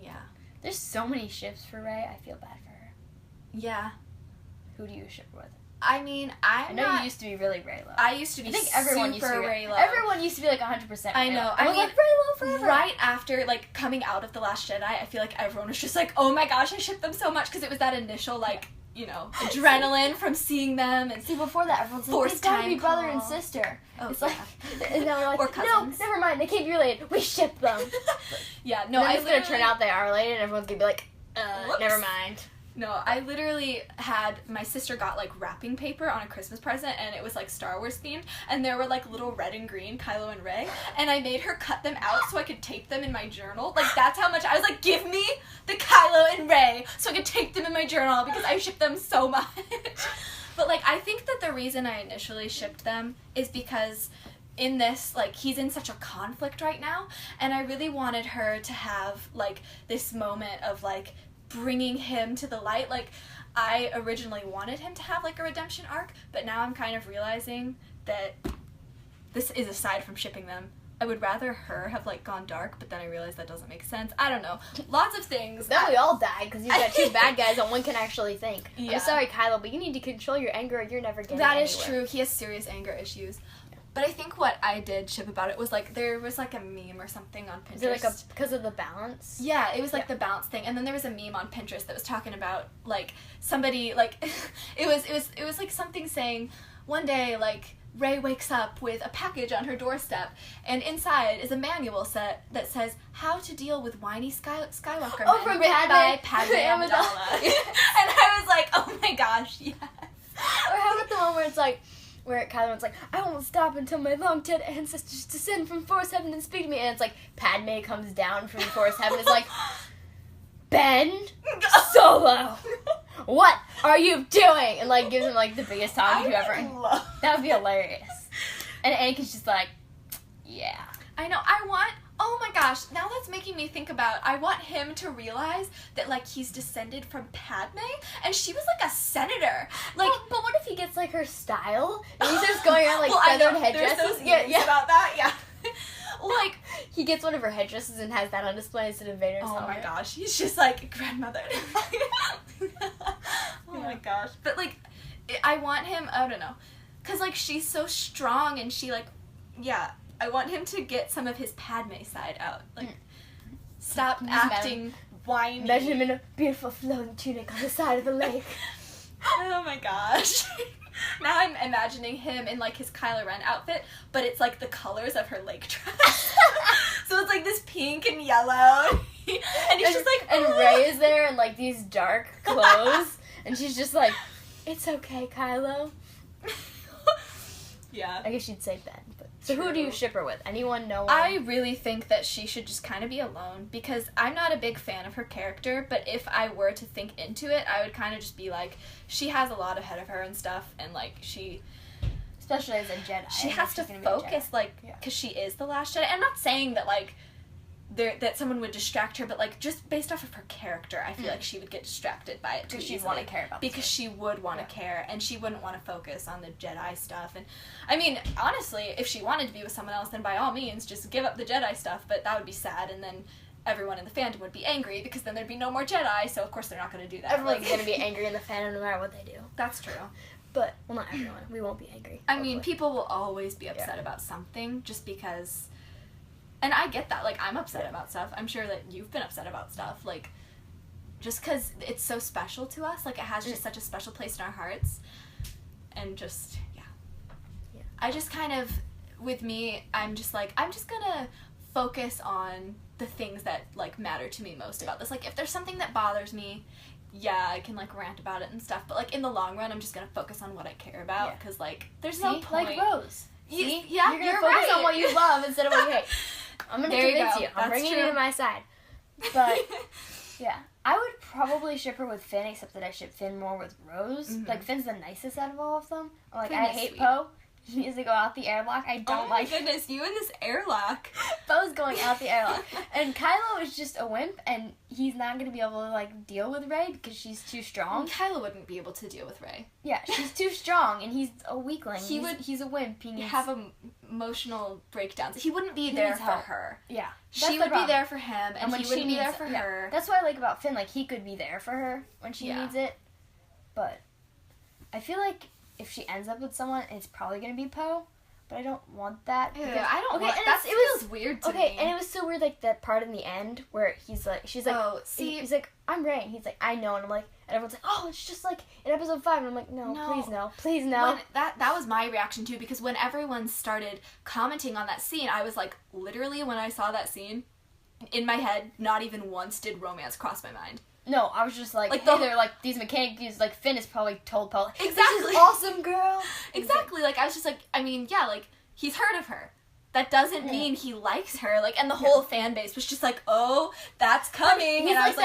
Yeah. There's so many ships for Ray. I feel bad for her. Yeah. Who do you ship with? I mean, I know you used to be really Raylo. I used to be. I think everyone used to be Raylo. Everyone used to be like 100% Raylo. I know. I was like Raylo forever. Right after like coming out of The Last Jedi, I feel like everyone was just like, oh my gosh, I ship them so much, because it was that initial like, you know, adrenaline from seeing them, and see, before that everyone's like, forced they gotta time be brother call. and sister. Oh, it's yeah. like, and now we're like, Or no, cousins. never mind, they can't be related. We ship them. Yeah, no, it's gonna turn out they are related, and everyone's gonna be like, Whoops. never mind. No, I literally had, my sister got like wrapping paper on a Christmas present, and it was like Star Wars themed, and there were like little red and green Kylo and Rey, and I made her cut them out so I could tape them in my journal. Like, that's how much I was like, give me the Kylo and Rey so I could tape them in my journal, because I ship them so much. But But, like, I think that the reason I initially shipped them is because in this, like, he's in such a conflict right now, and I really wanted her to have, like, this moment of, like, bringing him to the light. Like, I originally wanted him to have, like, a redemption arc, but now I'm kind of realizing that this is aside from shipping them. I would rather her have, like, gone dark, but then I realized that doesn't make sense. I don't know. Lots of things. Then we all died, because you've got two bad guys and one can actually think. Yeah. I'm sorry, Kylo, but you need to control your anger or you're never getting That anywhere. is true. He has serious anger issues. But I think what I did ship about it was, like, there was, like, a meme or something on Pinterest. Is it, like, because of the balance? Yeah, it was, like, the balance thing. And then there was a meme on Pinterest that was talking about, like, somebody, like, it was like, something saying, one day, like, Rey wakes up with a package on her doorstep, and inside is a manual set that says how to deal with whiny Skywalker men, from written by Padme Amidala. Amidala. And I was like, oh my gosh, yes. Or how about the one where it's like, where Kylo's like, I won't stop until my long-dead ancestors descend from Force Heaven and speak to me, and it's like, Padme comes down from Force Heaven, is like, Ben Solo, what are you doing? And, like, gives him, like, the biggest talking to ever. That would be hilarious. And Anakin's just like, yeah. I know, oh my gosh, now that's making me think about, I want him to realize that, like, he's descended from Padme, and she was, like, a senator. Like, but what if he gets, like, her style? And he's just going around, like, well, feathered I know, headdresses? there's those memes about that, yeah. Like, he gets one of her headdresses and has that on display instead of Vader's helmet. Oh my gosh, he's just like grandmother. Oh my gosh. But like, I want him, I don't know. Because like, she's so strong and she like, yeah, I want him to get some of his Padme side out. Like, stop acting whiny. Imagine him in a beautiful flowing tunic on the side of the lake. Oh my gosh. Now I'm imagining him in, like, his Kylo Ren outfit, but it's, like, the colors of her lake dress. So it's, like, this pink and yellow. And he's just, like... And Rey is there in, like, these dark clothes. And she's just like, it's okay, Kylo. Yeah. I guess she'd say Ben. But. So who do you ship her with? Anyone know? I really think that she should just kind of be alone, because I'm not a big fan of her character, but if I were to think into it, I would kind of just be like, she has a lot ahead of her and stuff, and like, she... Especially as a Jedi. She has to focus, like, because she is the last Jedi. I'm not saying that, like, that someone would distract her, but like, just based off of her character, I feel like she would get distracted by it too easily. She'd want to care about because she would want to care, and she wouldn't want to focus on the Jedi stuff. And I mean, honestly, if she wanted to be with someone else, then by all means, just give up the Jedi stuff. But that would be sad, and then everyone in the fandom would be angry because then there'd be no more Jedi. So of course they're not going to do that. Everyone's going to be angry in the fandom no matter what they do. That's true. But well, not everyone. We won't be angry. I mean, people will always be upset about something just because. And I get that. Like, I'm upset about stuff. I'm sure that you've been upset about stuff. Like, just because it's so special to us. Like, it has just such a special place in our hearts. And just, yeah. I just kind of, with me, I'm just like, I'm just gonna focus on the things that, like, matter to me most about this. Like, if there's something that bothers me, yeah, I can, like, rant about it and stuff. But, like, in the long run, I'm just gonna focus on what I care about. Because, like, there's no point. Like Rose. See? Yeah, you're gonna focus on what you love instead of what you hate. I'm gonna convince you. I'm bringing you to my side. But yeah, I would probably ship her with Finn, except that I ship Finn more with Rose. Mm-hmm. Like, Finn's the nicest out of all of them. Like, Finn I hate Poe. He needs to go out the airlock. I don't like. Oh my goodness, you in this airlock. Poe's going out the airlock, and Kylo is just a wimp, and he's not gonna be able to like deal with Rey because she's too strong. Kylo wouldn't be able to deal with Rey. Yeah, she's too strong, and he's a weakling. He's a wimp. He needs have emotional breakdowns. He wouldn't be there for her. Yeah, she would be there for him, and he wouldn't be there for her. That's what I like about Finn. Like, he could be there for her when she needs it, but I feel like if she ends up with someone, it's probably gonna be Poe. But I don't want that. Ew, I don't want that. It feels weird to me. Okay, and it was so weird, like, that part in the end where she's like, oh, see, he's like, I'm Rey, and he's like, I know, and I'm like, and everyone's like, oh, it's just like in episode 5, and I'm like, no. Please no. That was my reaction too, because when everyone started commenting on that scene, I was like, literally, when I saw that scene, in my head, not even once did romance cross my mind. No, I was just like hey, they're like, these mechanics, like, Finn has probably told Poe, exactly. This is awesome, girl. Exactly, like, I was just like, I mean, yeah, like, he's heard of her. That doesn't mean he likes her, like, and the whole fan base was just like, oh, that's coming. He's like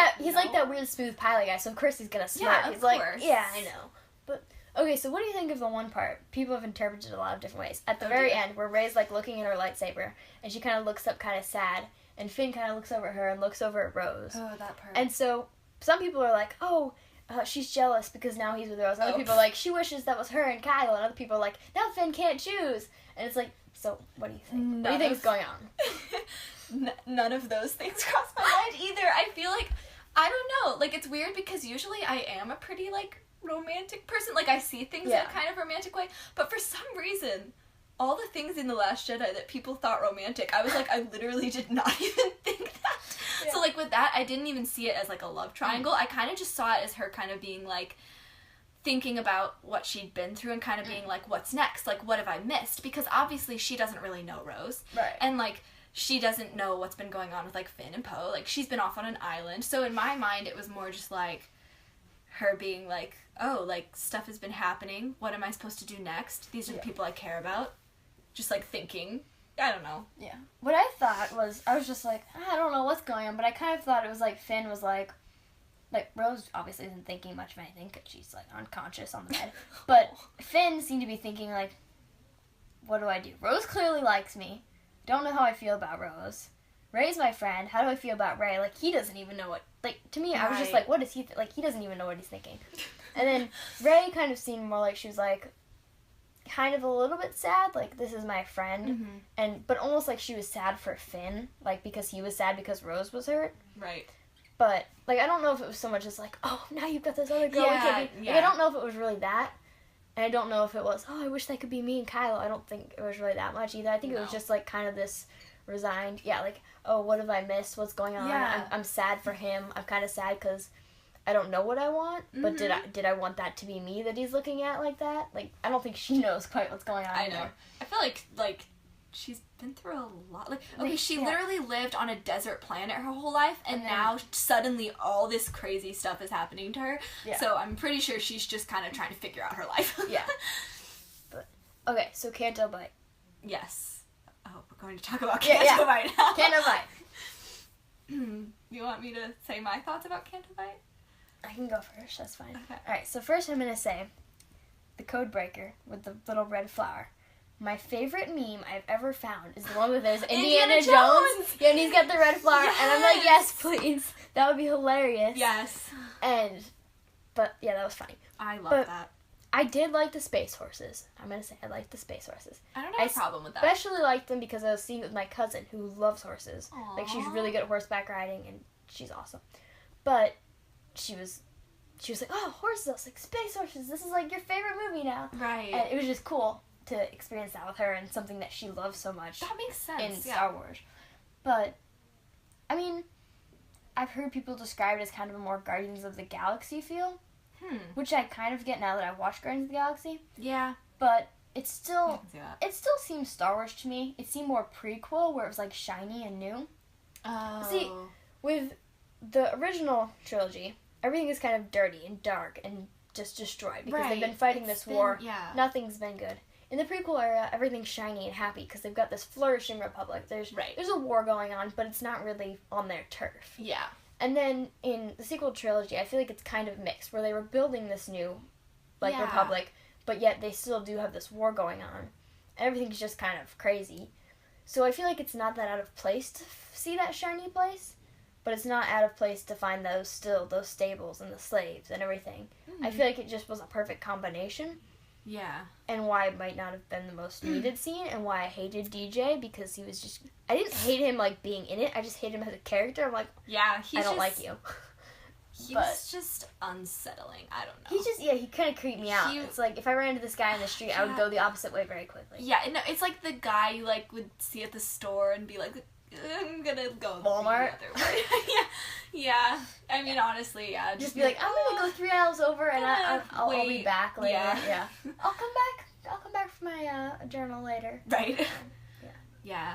that weird smooth pilot guy, so of course he's gonna smirk. Yeah, he's like, yeah, I know. But Okay, so what do you think of the one part? People have interpreted it a lot of different ways. At the very end, where Rey's, like, looking at her lightsaber, and she kind of looks up kind of sad, and Finn kind of looks over at her and looks over at Rose. Oh, that part. And so, some people are like, she's jealous because now he's with Rose. Other people are like, she wishes that was her and Kylo. And other people are like, now Finn can't choose. And it's like, so, what do you think? What do you think is going on? None of those things cross my mind either. I feel like, I don't know, like, it's weird because usually I am a pretty, like, romantic person. Like, I see things in a kind of romantic way, but for some reason, all the things in The Last Jedi that people thought romantic, I was like, I literally did not even think that. Yeah. So, like, with that, I didn't even see it as, like, a love triangle. I kind of just saw it as her kind of being, like, thinking about what she'd been through and kind of being like, what's next? Like, what have I missed? Because obviously she doesn't really know Rose. Right. And, like, she doesn't know what's been going on with, like, Finn and Poe. Like, she's been off on an island. So in my mind, it was more just, like, her being like, oh, like, stuff has been happening. What am I supposed to do next? These are the people I care about. Just, like, thinking. I don't know. Yeah. What I thought was, I was just like, I don't know what's going on, but I kind of thought it was like Finn was like, Rose obviously isn't thinking much of anything because she's, like, unconscious on the bed. But Finn seemed to be thinking, like, what do I do? Rose clearly likes me. Don't know how I feel about Rose. Rey's my friend. How do I feel about Rey? Like, he doesn't even know what... Like, to me, I was just like, what is he... Like, he doesn't even know what he's thinking. And then Rey kind of seemed more like she was, like, kind of a little bit sad. Like, this is my friend. Mm-hmm. But almost like she was sad for Finn. Like, because he was sad because Rose was hurt. Right. But, like, I don't know if it was so much as, like, oh, now you've got this other girl. Like, I don't know if it was really that. And I don't know if it was, oh, I wish that could be me and Kylo. I don't think it was really that much either. I think it was just, like, kind of this resigned, like, oh, what have I missed? What's going on? Yeah. I'm sad for him. I'm kind of sad because I don't know what I want. But did I want that to be me that he's looking at like that? Like, I don't think she knows quite what's going on. I know. I feel like, she's been through a lot. Like, okay, she literally lived on a desert planet her whole life, and now suddenly all this crazy stuff is happening to her. Yeah. So I'm pretty sure she's just kind of trying to figure out her life. Yeah. But, okay, so Canto Bight. Yes. Oh, we're going to talk about Canto Bight now. Canto Bight. You want me to say my thoughts about Canto Bight? I can go first, that's fine. Okay. Alright, so first I'm going to say the code breaker with the little red flower. My favorite meme I've ever found is the one where there's Indiana Jones. Yeah, and he's got the red flower. Yes. And I'm like, yes, please. That would be hilarious. Yes. But yeah, that was funny. I love that. I did like the space horses. I'm going to say I liked the space horses. I don't have a problem with that. I especially liked them because I was seeing it with my cousin who loves horses. Aww. Like, she's really good at horseback riding, and she's awesome. But she was like, oh, horses. I was like, space horses. This is, like, your favorite movie now. Right. And it was just cool to experience that with her and something that she loves so much. That makes sense. In Star Wars. But, I mean, I've heard people describe it as kind of a more Guardians of the Galaxy feel. Which I kind of get now that I've watched Guardians of the Galaxy. Yeah. But it still seems Star Wars to me. It seemed more prequel where it was like shiny and new. Oh. See, with the original trilogy, everything is kind of dirty and dark and just destroyed because they've been fighting this war. Yeah. Nothing's been good. In the prequel era, everything's shiny and happy because they've got this flourishing republic. There's a war going on, but it's not really on their turf. Yeah. And then in the sequel trilogy, I feel like it's kind of mixed, where they were building this new, republic, but yet they still do have this war going on. Everything's just kind of crazy. So I feel like it's not that out of place to see that shiny place, but it's not out of place to find those stables and the slaves and everything. Mm-hmm. I feel like it just was a perfect combination. Yeah. And why it might not have been the most needed scene, and why I hated DJ, because he was just... I didn't hate him, being in it. I just hate him as a character. I'm like, I don't like you. He was just unsettling. I don't know. He just, he kind of creeped me out. It's like, if I ran into this guy in the street, I would go the opposite way very quickly. Yeah, no, it's like the guy you, would see at the store and be like, I'm gonna go Walmart. The other way. Yeah. I mean, honestly, yeah. Just be like, I'm gonna go 3 hours over and I'll be back later. Yeah. I'll come back for my journal later. Right. Yeah.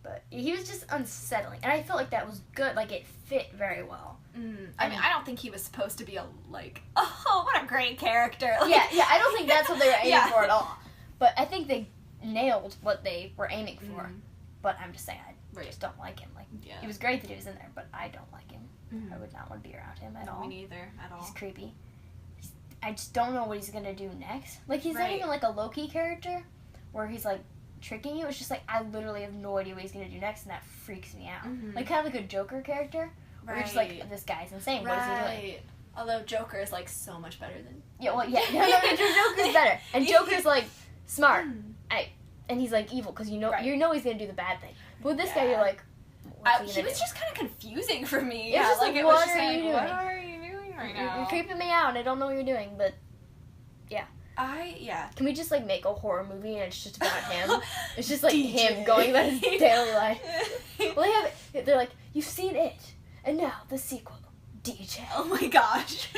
But he was just unsettling, and I felt like that was good. Like, it fit very well. I mean, I don't think he was supposed to be oh, what a great character. I don't think that's what they were aiming for at all. But I think they nailed what they were aiming for. But I'm just saying, I just don't like him. It was great that he was in there, but I don't like him. I would not want to be around him at all. Me neither, at all. He's creepy. I just don't know what he's gonna do next. Like, he's not even like a Loki character where he's like tricking you. It's just like I literally have no idea what he's gonna do next, and that freaks me out. Like kind of like a Joker character, where you're just like, this guy's insane. What is he doing? Although Joker is like so much better than Joker's better, and Joker's like smart, and he's like evil because you know he's gonna do the bad thing. But with this guy, you're like, he was just kind of confusing for me. It's just like, what are you doing? What are you doing right now? You're creeping me out, and I don't know what you're doing. But can we just like make a horror movie and it's just about him? It's just like him going about his daily life. Well, they're like, you've seen it, and now the sequel, DJ. Oh my gosh.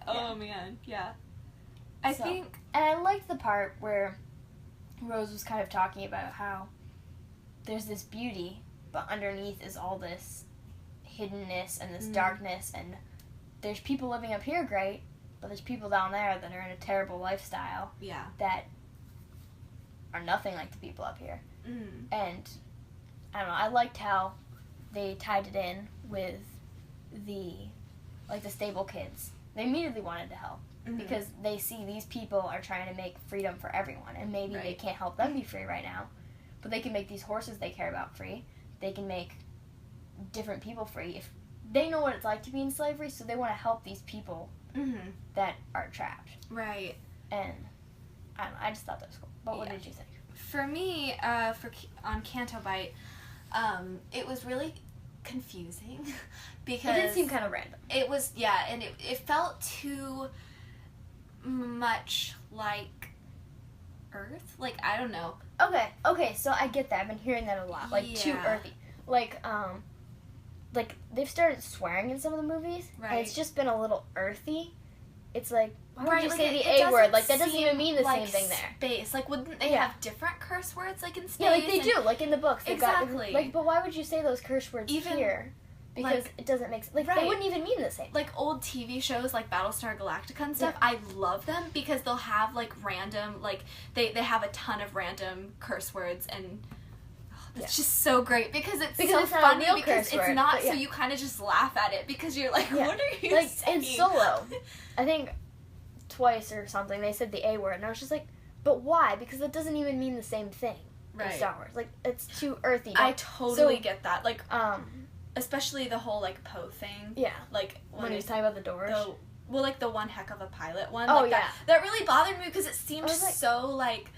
Oh man, yeah. I think, and I liked the part where Rose was kind of talking about how there's this beauty, but underneath is all this hiddenness and this darkness, and there's people living up here great, but there's people down there that are in a terrible lifestyle that are nothing like the people up here. And I don't know, I liked how they tied it in with the stable kids. They immediately wanted to help because they see these people are trying to make freedom for everyone, and maybe they can't help them be free right now, but they can make these horses they care about free. They can make different people free. If they know what it's like to be in slavery, so they want to help these people that are trapped. Right. And I don't know, I just thought that was cool. But what did you think? For me, on Canto Bight, it was really confusing because it did seem kind of random. It was, and it felt too much like Earth. Like, I don't know. Okay, so I get that. I've been hearing that a lot. Like, too earthy. Like they've started swearing in some of the movies, and it's just been a little earthy. It's like, why would you say the A word? Like, that doesn't even mean the same thing there. Space. Like, wouldn't they have different curse words, like, in space? Yeah, like they do, like in the books. Exactly. Like, but why would you say those curse words here? Because it doesn't make sense. Like, they wouldn't even mean the same. Like, old TV shows like Battlestar Galactica and stuff, I love them because they'll have, like, random, like, they have a ton of random curse words, and it's just so great because it's so funny because it's not, so you kind of just laugh at it because you're like, what are you saying? In Solo, I think twice or something, they said the A word, and I was just like, but why? Because it doesn't even mean the same thing in Star Wars. Like, it's too earthy. I totally get that. Like, especially the whole, like, Poe thing. Yeah. Like, when he's talking about the doors. Well, like, the one heck of a pilot one. Oh, like, that really bothered me because it seemed so, like,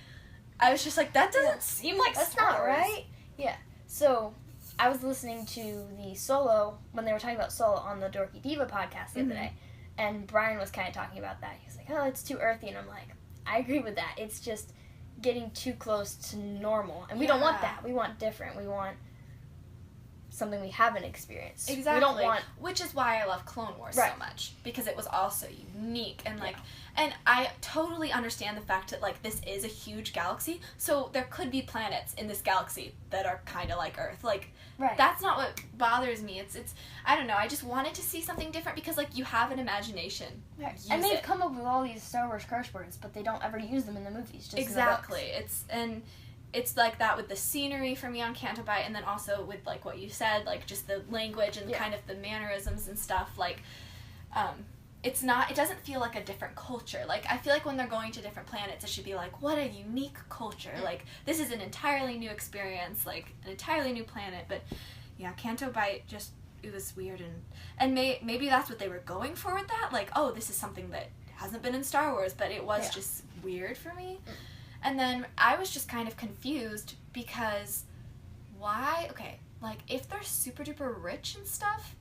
I was just like, that doesn't seem like that's Star not Wars. Right. Yeah. So, I was listening to the Solo, when they were talking about Solo on the Dorky Diva podcast the other day, and Brian was kind of talking about that. He was like, oh, it's too earthy, and I'm like, I agree with that. It's just getting too close to normal, and we don't want that. We want different. We want something we haven't experienced. Exactly. We don't want... Which is why I love Clone Wars so much, because it was also unique, and like, and I totally understand the fact that, like, this is a huge galaxy, so there could be planets in this galaxy that are kind of like Earth. Like, that's not what bothers me. It's I don't know, I just wanted to see something different because, like, you have an imagination. Right. And they've come up with all these Star Wars curse words, but they don't ever use them in the movies, just exactly. in the books. It's like that with the scenery for me on Canto Bight, and then also with, like, what you said, like, just the language and kind of the mannerisms and stuff, like, it doesn't feel like a different culture. Like, I feel like when they're going to different planets, it should be like, what a unique culture. Like, this is an entirely new experience, like, an entirely new planet. But, yeah, Canto Bight just, it was weird, and maybe that's what they were going for with that. Like, oh, this is something that hasn't been in Star Wars, but it was just weird for me. And then I was just kind of confused because why, like, if they're super duper rich and stuff,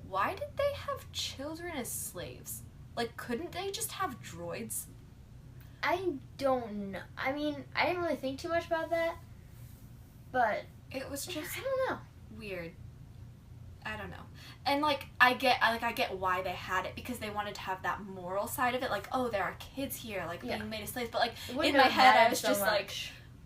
why did they have children as slaves? Like, couldn't they just have droids? I don't know. I mean, I didn't really think too much about that, but it was just, I don't know, weird. I don't know. And, like, I get why they had it, because they wanted to have that moral side of it, like, oh, there are kids here, like, being made as slaves, but, like, in my head, I was just like,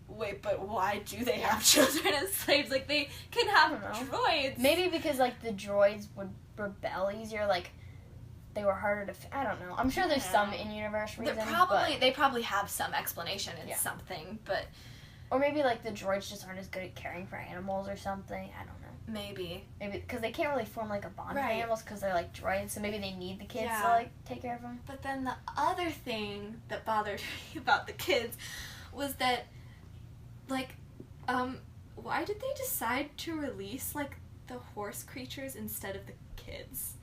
wait, but why do they have children as slaves? Like, they can have droids. Maybe because, like, the droids would rebel easier, like, they were harder to, I don't know. I'm sure there's some in-universe reason. They probably have some explanation in something, but Or maybe, like, the droids just aren't as good at caring for animals or something. I don't know. Maybe because they can't really form, like, a bond with Right. animals because they're, like, droids. So maybe they need the kids Yeah. to, like, take care of them. But then the other thing that bothered me about the kids was that, like, why did they decide to release, like, the horse creatures instead of the kids?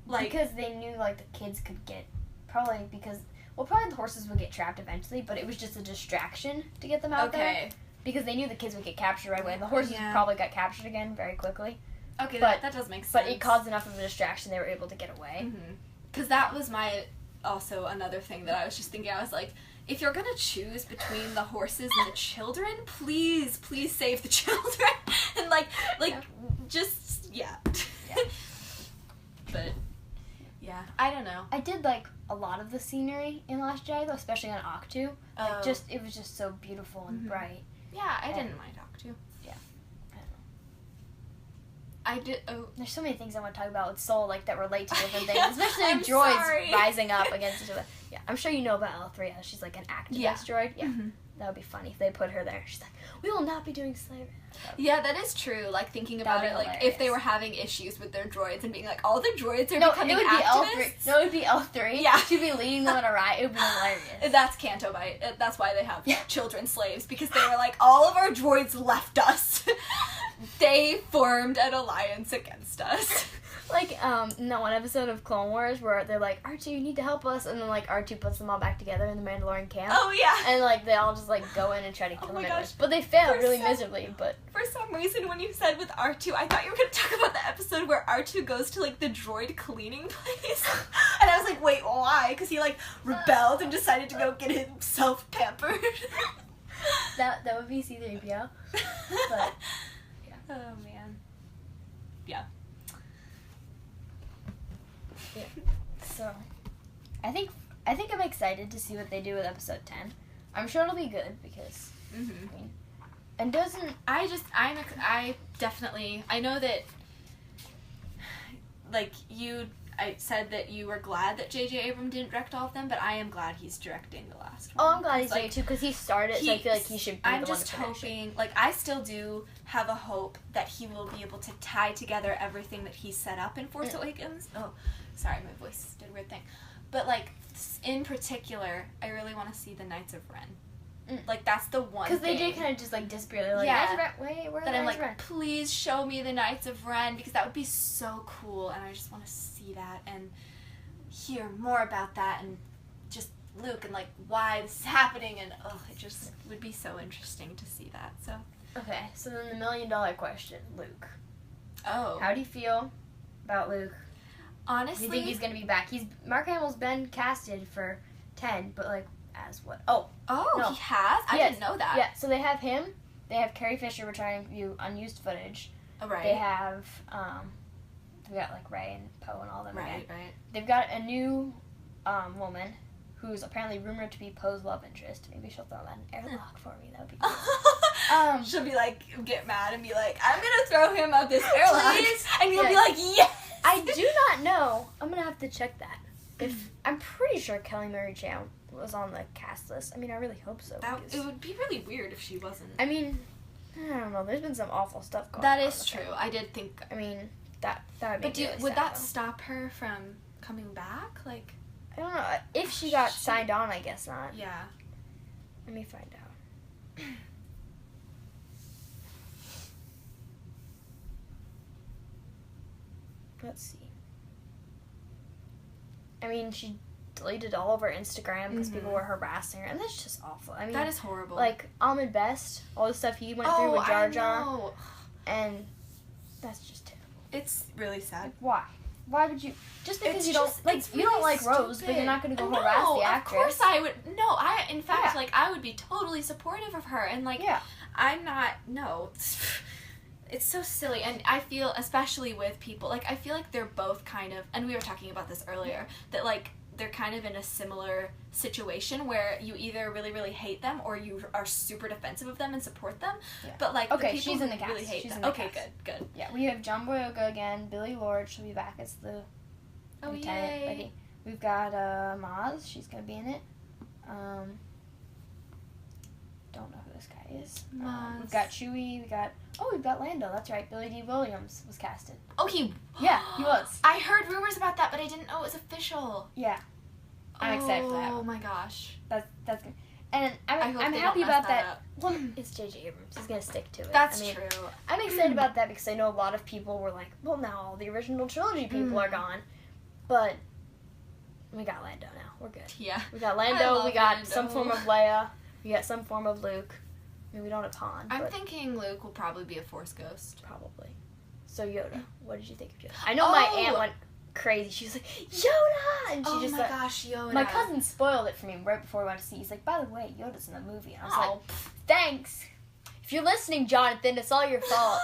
Like, because they knew, like, the kids could get... Probably because... Well, probably the horses would get trapped eventually, but it was just a distraction to get them out there. okay. Because they knew the kids would get captured right away. The horses Yeah. probably got captured again very quickly. Okay, But- that does make sense. But it caused enough of a distraction they were able to get away. Because that was also another thing that I was just thinking. I was like, if you're gonna choose between the horses and the children, please save the children. And Yeah. just, yeah. Yeah. But, yeah, I don't know. I did like a lot of the scenery in Last Jedi, though, especially on Octu. Oh. It was just so beautiful and Mhm. bright. Yeah, I didn't mind Octu. Yeah. I did. Oh, There's so many things I want to talk about with Soul, like that relate to different things, Yeah, especially I'm droids sorry. rising up against each other. Yeah, I'm sure you know about L3. She's like an activist Yeah. droid. Yeah, Mhm. that would be funny if they put her there. She's like, we will not be doing slavery. Yeah, that is true. Like, thinking about That'd it, be like, hilarious. if they were having issues with their droids and being like, all the droids are No, it becoming would be L3. activists. No, it would be L3. Yeah. She'd be leading them in a riot. It would be hilarious. That's Canto Bite. That's why they have Yeah. children slaves, because they were like, all of our droids left us. They formed an alliance against us. Like, in that one episode of Clone Wars where they're like, R2, you need to help us, and then, like, R2 puts them all back together in the Mandalorian camp. Oh, yeah. And, like, they all just, like, go in and try to kill Oh him my anyways. gosh. But they fail They're really so- miserably, but... For some reason, when you said with R2, I thought you were going to talk about the episode where R2 goes to, like, the droid cleaning place. And I was like, wait, why? Because he, like, rebelled and decided to go get himself pampered. that would be C-3PO. But, yeah. Oh, man. Yeah. So, I think I'm excited to see what they do with episode 10. I'm sure it'll be good because, Mm-hmm. and doesn't, I definitely, I know that, like, I said that you were glad that J.J. Abrams didn't direct all of them, but I am glad he's directing the last one. oh, I'm glad he's Like, doing it too because he started, so I feel like he should be I'm the one just to finish it. hoping, like, I still do have a hope that he will be able to tie together everything that he set up in Force Awakens. Oh, sorry, my voice did a weird thing. But, like, in particular, I really want to see the Knights of Ren. Like, that's the one thing. Because they did kind of just, like, disappear. They're like, Yeah. Knights of Ren, wait, where are That the I'm Knights like, of Ren? please show me the Knights of Ren, because that would be so cool, and I just want to see that and hear more about that, and just Luke and, like, why this is happening, and it just would be so interesting to see that. So, Okay, so then the $1 million question, Luke. how How do you feel about Luke? Do honestly, you think he's gonna be back? Mark Hamill's been casted for 10, but like as what? Oh, no. he has. I Yes. didn't know that. yeah. So they have him. They have Carrie Fisher returning to view unused footage. Oh, right. They have we got like Ray and Poe and all them again. Right. They've got a new woman who's apparently rumored to be Poe's love interest. Maybe she'll throw that in airlock for me. That would be cool. She'll be like, get mad and be like, I'm gonna throw him out this airlock, Please? and you'll be Yes. like, yes. I do not know. I'm gonna have to check that. If I'm pretty sure Kelly Marie Chan was on the cast list. I mean, I really hope so. That, because- it would be really weird if she wasn't. I mean, I don't know. There's been some awful stuff going on. That is with true. her. I did think. I mean, that would be But really would sad, that though. stop her from coming back? Like, I don't know. If she got signed on, I guess not. yeah. Let me find out. Let's see. I mean, she deleted all of her Instagram because people were harassing her, and that's just awful. I mean, That is horrible. like Ahmed Best, all the stuff he went through with Jar Jar, I know. and that's just terrible. It's really sad. Why? Why would you? Just because It's you don't just- like it's you don't really like Rose, but you're stupid. not going to go No, harass the actress. Of course I would. No, in fact, Yeah. like, I would be totally supportive of her, and like, Yeah. I'm not. No. It's so silly, and I feel, especially with people, like, I feel like they're both kind of, and we were talking about this earlier, that, like, they're kind of in a similar situation where you either really, really hate them or you are super defensive of them and support them. Yeah. But, like, Okay, the people she's in who the really cast. hate She's them. in the Okay, cast. good. Yeah, we have John Boyega again, Billy Lord, she'll be back as the Oh, lieutenant yay. lady. We've got Maz, she's gonna be in it. don't know who this guy is. Maz. We've got Chewie. We've got Lando. That's right. Billy D. Williams was casted. Oh, he was. I heard rumors about that, but I didn't know it was official. Yeah. I'm excited for that. Oh my gosh. That's good. And I'm happy about that. Well, it's J.J. Abrams. He's gonna stick to it. That's true. I'm excited about that because I know a lot of people were like, well, now all the original trilogy people are gone. But we got Lando now. We're good. Yeah. We got Lando. We got Lando. some form of Leia. We got some form of Luke. I mean, we don't have Han. I'm thinking Luke will probably be a Force ghost. Probably. So Yoda, what did you think of Yoda? I know my aunt went crazy. She was like, Yoda! And she just gosh, Yoda. My cousin spoiled it for me right before we went to see. He's like, by the way, Yoda's in the movie. And I was like, thanks. If you're listening, Jonathan, it's all your fault.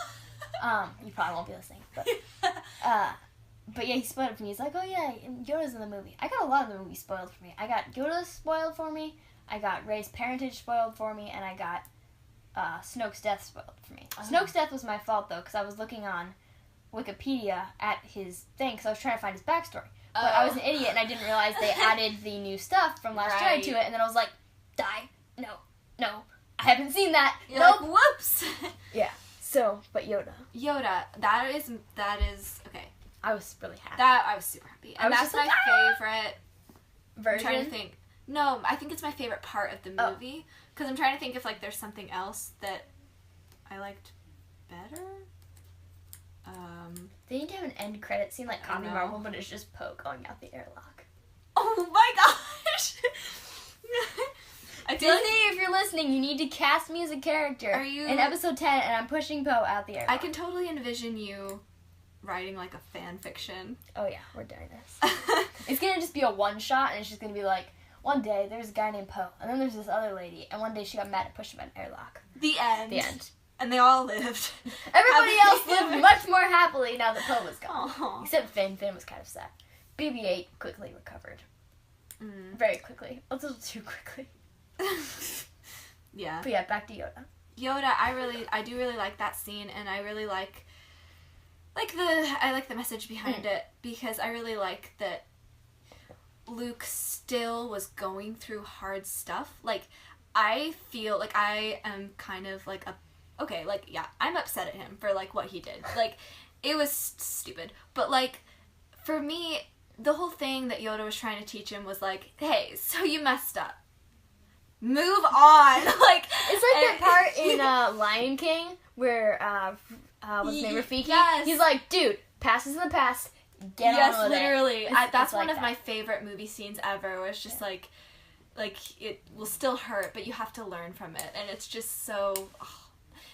You probably won't be listening. But yeah, he spoiled it for me. He's like, oh yeah, Yoda's in the movie. I got a lot of the movie spoiled for me. I got Yoda spoiled for me. I got Rey's parentage spoiled for me. And I got Snoke's death spoiled for me. Snoke's death was my fault, though, because I was looking on Wikipedia at his thing because I was trying to find his backstory. But I was an idiot and I didn't realize they added the new stuff from Last Jedi to it, and then I was like, die. No. I haven't seen that. You're like, whoops. Yeah. So, but Yoda. That is okay. I was really happy. I was super happy. And that's my favorite version. I'm trying to think. No, I think it's my favorite part of the movie because I'm trying to think if like there's something else that I liked better. They need to have an end credit scene like Comedy Marvel, but it's just Poe going out the airlock. Oh my gosh! Disney, if you're listening, you need to cast me as a character in episode 10, and I'm pushing Poe out the airlock. I can totally envision you writing like a fan fiction. Oh yeah, we're doing this. It's gonna just be a one shot, and it's just gonna be like, one day there's a guy named Poe, and then there's this other lady, and one day she got mad and pushed him out an airlock. The end. The end. And they all lived. Everybody else lived much more happily now that Poe was gone. Aww. Except Finn. Finn was kind of sad. BB-8 quickly recovered. Very quickly. A little too quickly. Yeah. But yeah, back to Yoda. Yoda, I do really like that scene, and I really like the message behind it, because I really like that Luke still was going through hard stuff. Like, I feel like I am kind of like I'm upset at him for like what he did. Like, it was stupid. But like, for me, the whole thing that Yoda was trying to teach him was like, hey, so you messed up. Move on. Like, it's like that part in Lion King where what's his name, Rafiki? Yes. He's like, dude, past is in the past. Get on with literally. it. That's one of my favorite movie scenes ever, where it's just like it will still hurt, but you have to learn from it, and it's just so.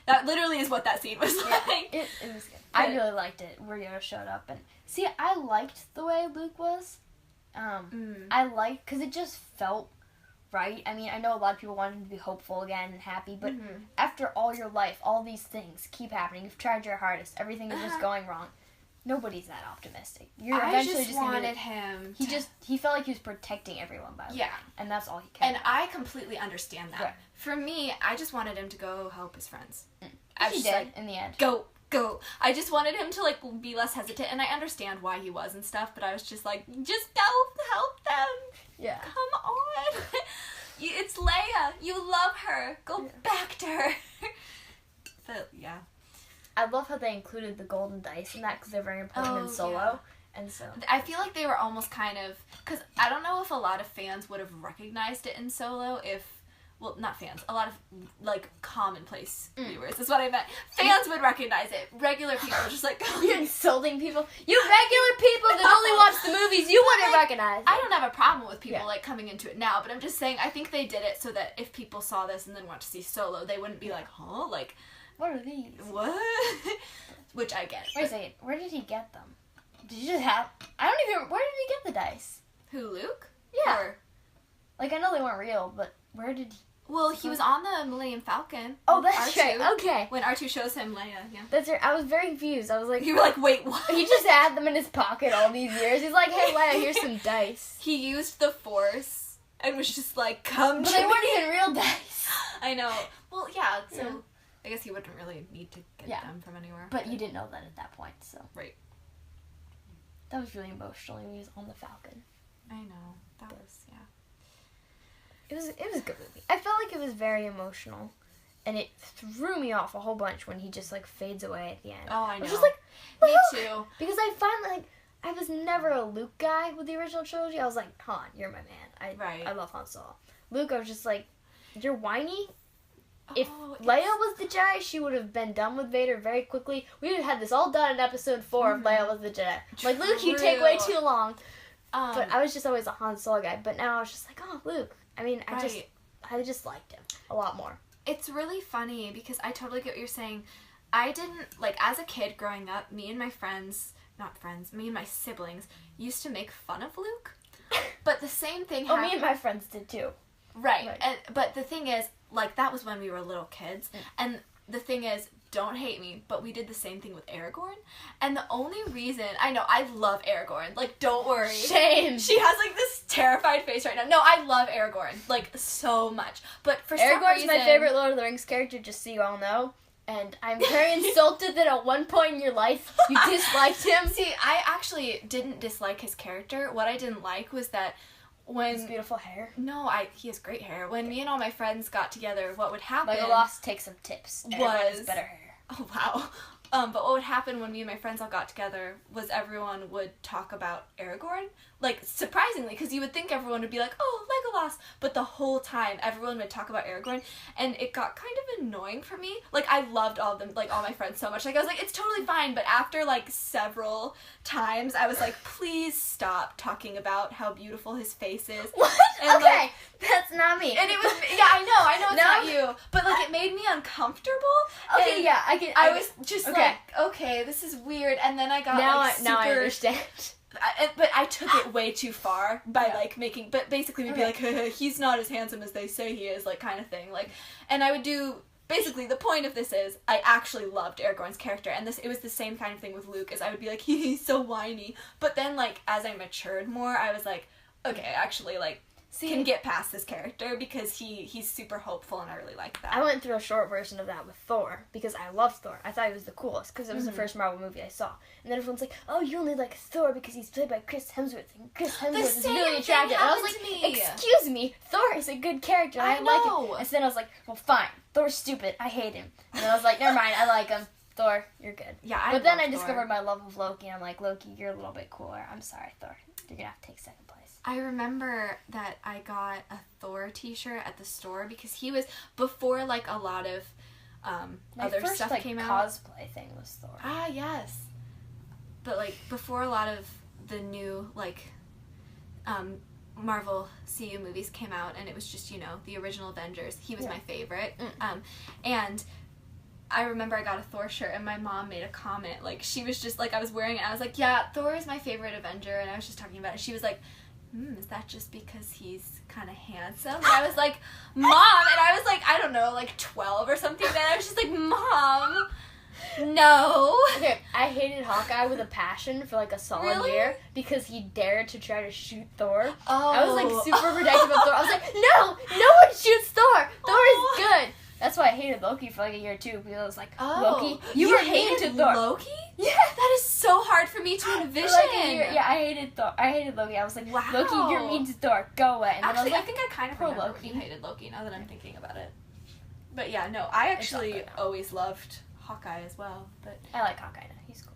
That literally is what that scene was like. It was good. I really liked it where Yoda showed up, and see, I liked the way Luke was. I liked because it just felt right. I mean, I know a lot of people want him to be hopeful again and happy, but after all your life, all these things keep happening. You've tried your hardest. Everything is just going wrong. Nobody's that optimistic. You're eventually just wanted him. He felt like he was protecting everyone by the way, and that's all he cared. And I completely understand that. Right. For me, I just wanted him to go help his friends. He did in the end. Go. I just wanted him to like be less hesitant, and I understand why he was and stuff, but I was just like, just go help them. Yeah. Come on. It's Leia. You love her. Go back to her. But yeah. I love how they included the golden dice in that because they're very important in Solo. Yeah. And so I feel like they were almost kind of, because I don't know if a lot of fans would have recognized it in Solo if, well, not fans, a lot of like commonplace viewers is what I meant. Fans would recognize it. Regular people are just like, you're insulting people. You regular people that only watch the movies, you wouldn't recognize it. I don't have a problem with people like coming into it now, but I'm just saying I think they did it so that if people saw this and then went to see Solo, they wouldn't be like, huh, like. What are these? What? Which I get. Wait a second. Where did he get them? Did you just have... I don't even... Where did he get the dice? Who, Luke? Yeah. Like, I know they weren't real, but where did he... Well, he was on the Millennium Falcon. Oh, that's R2, right. Okay. When R2 shows him Leia, yeah. That's right. I was very confused. I was like... You were like, wait, what? He just had them in his pocket all these years. He's like, hey, Leia, here's some dice. He used the Force and was just like, come But to they me. weren't even real dice. I know. Well, yeah, so... Yeah. I guess he wouldn't really need to get them from anywhere. But you didn't know that at that point, so. Right. That was really emotional when he was on the Falcon. I know. That was, yeah. It was a good movie. I felt like it was very emotional, and it threw me off a whole bunch when he just like fades away at the end. Oh, I know. I was just like, me Luke! too. Because I finally I was never a Luke guy with the original trilogy. I was like, Han, you're my man. I love Han Solo. Luke, I was just like, you're whiny. If Leia was the Jedi, she would have been done with Vader very quickly. We would have had this all done in episode 4 if Leia was the Jedi. Like, Luke, you take way too long. But I was just always a Han Solo guy. But now I was just like, oh, Luke. I mean, I just liked him a lot more. It's really funny because I totally get what you're saying. I didn't, like, as a kid growing up, me and my siblings used to make fun of Luke. But the same thing happened. Me and my friends did too. Right. But the thing is, like, that was when we were little kids. And the thing is, don't hate me, but we did the same thing with Aragorn. And the only reason, I know, I love Aragorn. Like, don't worry. Shame. She has, like, this terrified face right now. No, I love Aragorn, like, so much. But for some reason... Aragorn's my favorite Lord of the Rings character, just so you all know. And I'm very insulted that at one point in your life, you disliked him. See, I actually didn't dislike his character. What I didn't like was that when... His beautiful hair. No, he has great hair. When me and all my friends got together, what would happen... Legolas, take some tips. Everyone has better hair. Oh, wow. But what would happen when me and my friends all got together was everyone would talk about Aragorn. Like, surprisingly, because you would think everyone would be like, oh, Legolas. But the whole time, everyone would talk about Aragorn. And it got kind of annoying for me. Like, I loved all of them, like, all my friends so much. Like, I was like, it's totally fine. But after, like, several times, I was like, please stop talking about how beautiful his face is. What? And, okay, like, that's not me. And it was, yeah, I know it's not you. But, like, it made me uncomfortable. Okay, yeah, I was just like, okay, this is weird. And then I got, Now I understand. But I took it way too far by, like, making... But basically, we'd be like, he's not as handsome as they say he is, like, kind of thing. Like, and I would do... Basically, the point of this is, I actually loved Aragorn's character, and it was the same kind of thing with Luke, as I would be like, he's so whiny. But then, like, as I matured more, I was like, okay, actually, like, can get past this character, because he's super hopeful, and I really like that. I went through a short version of that with Thor, because I loved Thor. I thought he was the coolest, because it was the first Marvel movie I saw. And then everyone's like, oh, you only like Thor because he's played by Chris Hemsworth, and Chris Hemsworth is really attractive. And I was like, excuse me, Thor is a good character, and I like him. And so then I was like, well, fine, Thor's stupid, I hate him. And then I was like, never mind, I like him. Thor, you're good. Yeah, But then I discovered my love of Loki, and I'm like, Loki, you're a little bit cooler. I'm sorry, Thor. You're gonna have to take second place. I remember that I got a Thor t-shirt at the store because he was, before, like, a lot of other stuff came out. My first, cosplay thing was Thor. Ah, yes. But, like, before a lot of the new, like, Marvel CU movies came out, and it was just, you know, the original Avengers, he was my favorite. And I remember I got a Thor shirt, and my mom made a comment. Like, she was just, like, I was wearing it, and I was like, yeah, Thor is my favorite Avenger, and I was just talking about it. She was like, is that just because he's kind of handsome? And I was like, Mom! And I was like, I don't know, like 12 or something. And I was just like, Mom, no. Okay, I hated Hawkeye with a passion for like a solid year because he dared to try to shoot Thor. Oh. I was like super protective of Thor. I was like, no one shoots Thor. Thor is good. That's why I hated Loki for like a year or two, because I was like, Loki, you were hated Thor. Loki? Yeah. That is so hard for me to envision. Like I hated Thor. I hated Loki. I was like, wow. Loki, you're mean to Thor. Go away. And actually, then I think I kind of remember when you hated Loki, now that I'm thinking about it. But yeah, no, I actually always loved Hawkeye as well. But I like Hawkeye now. He's cool.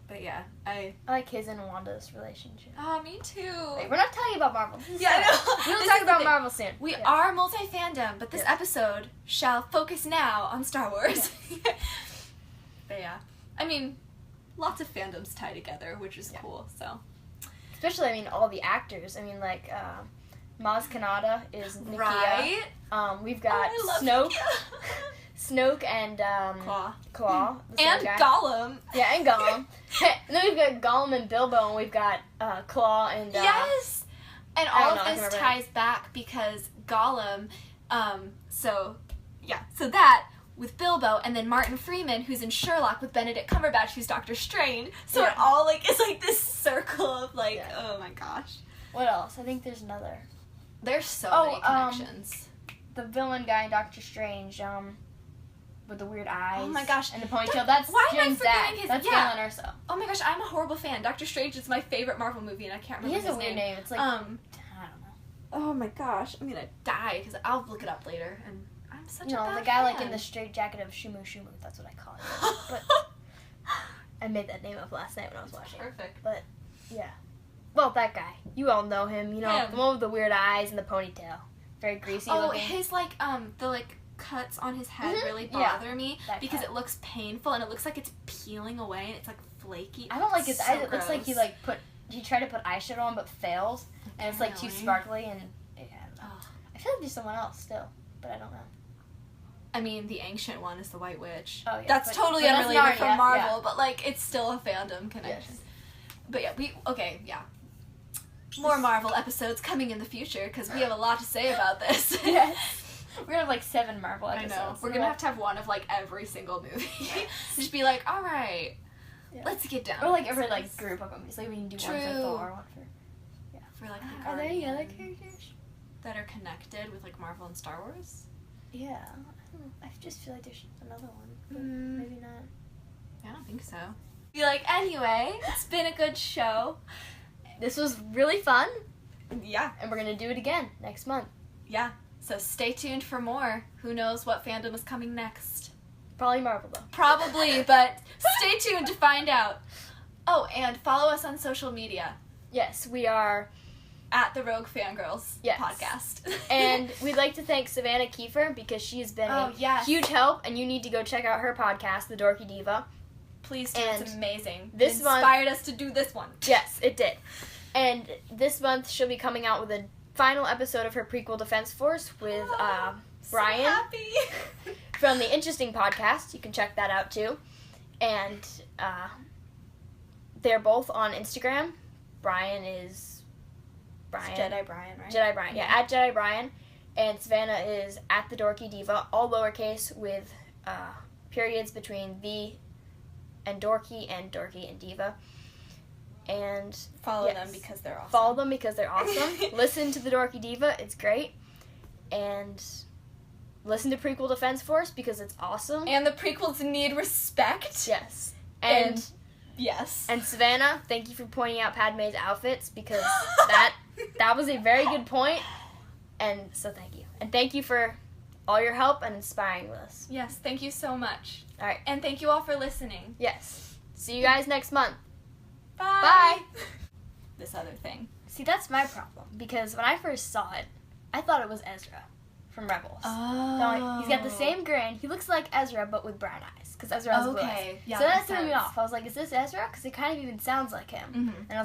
But yeah, I like his and Wanda's relationship. Oh, me too. Wait, we're not talking about Marvel. Yeah, I know. We'll talk about Marvel soon. We are multi-fandom, but this episode shall focus now on Star Wars. Yeah. But yeah, I mean, lots of fandoms tie together, which is cool, so. Especially, I mean, all the actors. I mean, like, Maz Kanata is Nakia. Right? We've got Snoke. Snoke and Claw. And Gollum. Yeah, and Gollum. And then we've got Gollum and Bilbo, and we've got Claw and... yes! And all of this ties back because Gollum, so that, with Bilbo, and then Martin Freeman, who's in Sherlock with Benedict Cumberbatch, who's Doctor Strange. So it all, like, is like this circle of, like, oh my gosh. What else? I think there's another. There's so many connections. The villain guy in Doctor Strange, with the weird eyes. Oh my gosh. And the ponytail. That's James Dad. That's Galen Erso. Oh my gosh, I'm a horrible fan. Doctor Strange is my favorite Marvel movie, and I can't remember his name. He has a weird name. It's like, I don't know. Oh my gosh, I'm gonna die because I'll look it up later. And I'm such a bad the guy fan. like in the straight jacket of Shumu Shumu. That's what I call it. But I made that name up last night when I was watching. Perfect. But yeah, well, that guy. You all know him. You know, Him. the one with the weird eyes and the ponytail. Very greasy looking. His the cuts on his head really Yeah. bother me That because cut. it looks painful and it looks like it's peeling away and it's like flaky. I don't like his So eyes. It looks like gross. he tried to put eyeshadow on but fails, and it's like too Really? sparkly and yeah. Ugh. I feel like there's someone else still, but I don't know. I mean, the ancient one is the White Witch. Oh, yeah, That's but totally that's unrelated Narnia, from Marvel, yeah. but like it's still a fandom connection. Yes. But yeah, more Marvel episodes coming in the future because we have a lot to say about this. Yes. We're gonna have like 7 Marvel episodes. I know. We're gonna have to have one of like every single movie. Just be like, all right, let's get down. Or like to every business." like group of movies. Like we can do one True. for Thor, one for. For like the Are there any other Guardians characters? that are connected with like Marvel and Star Wars? Yeah. I don't know. I just feel like there's another one. But Mm. maybe not. I don't think so. Be like, anyway, it's been a good show. This was really fun, Yeah. and we're gonna do it again next month. Yeah. So stay tuned for more. Who knows what fandom is coming next? Probably Marvel though. Probably, but stay tuned to find out. Oh, and follow us on social media Yes, we are. at the Rogue Fangirls Yes. podcast. And we'd like to thank Savannah Kiefer because she has been Oh, a yes. huge help, and you need to go check out her podcast, The Dorky Diva. Please do. And It's amazing. this It month- inspired us to do this one. Yes, it did. And this month she'll be coming out with a final episode of her prequel Defense Force with Brian So happy. from the Interesting Podcast. You can check that out too. And they're both on Instagram. Brian is Brian. Jedi Brian, right? Jedi Brian. Yeah, at Jedi Brian. And Savannah is at the Dorky Diva, all lowercase with periods between the and Dorky and Diva. And Follow yes. them because they're awesome. Follow them because they're awesome. Listen to the Dorky Diva, it's great. And listen to Prequel Defense Force because it's awesome. And the prequels need respect. Yes. And yes. And Savannah, thank you for pointing out Padme's outfits because that was a very good point. And so thank you. And thank you for all your help and inspiring us. Yes, thank you so much. All right. And thank you all for listening. Yes. See you guys next month. Bye. Bye. This other thing. See, that's my problem because when I first saw it, I thought it was Ezra from Rebels. Oh. No, he's got the same grin. He looks like Ezra, but with brown eyes, because Ezra has blue eyes. Okay. Yeah, so that makes threw me sense. off. I was like, is this Ezra? Because it kind of even sounds like him. Mhm. And I was like,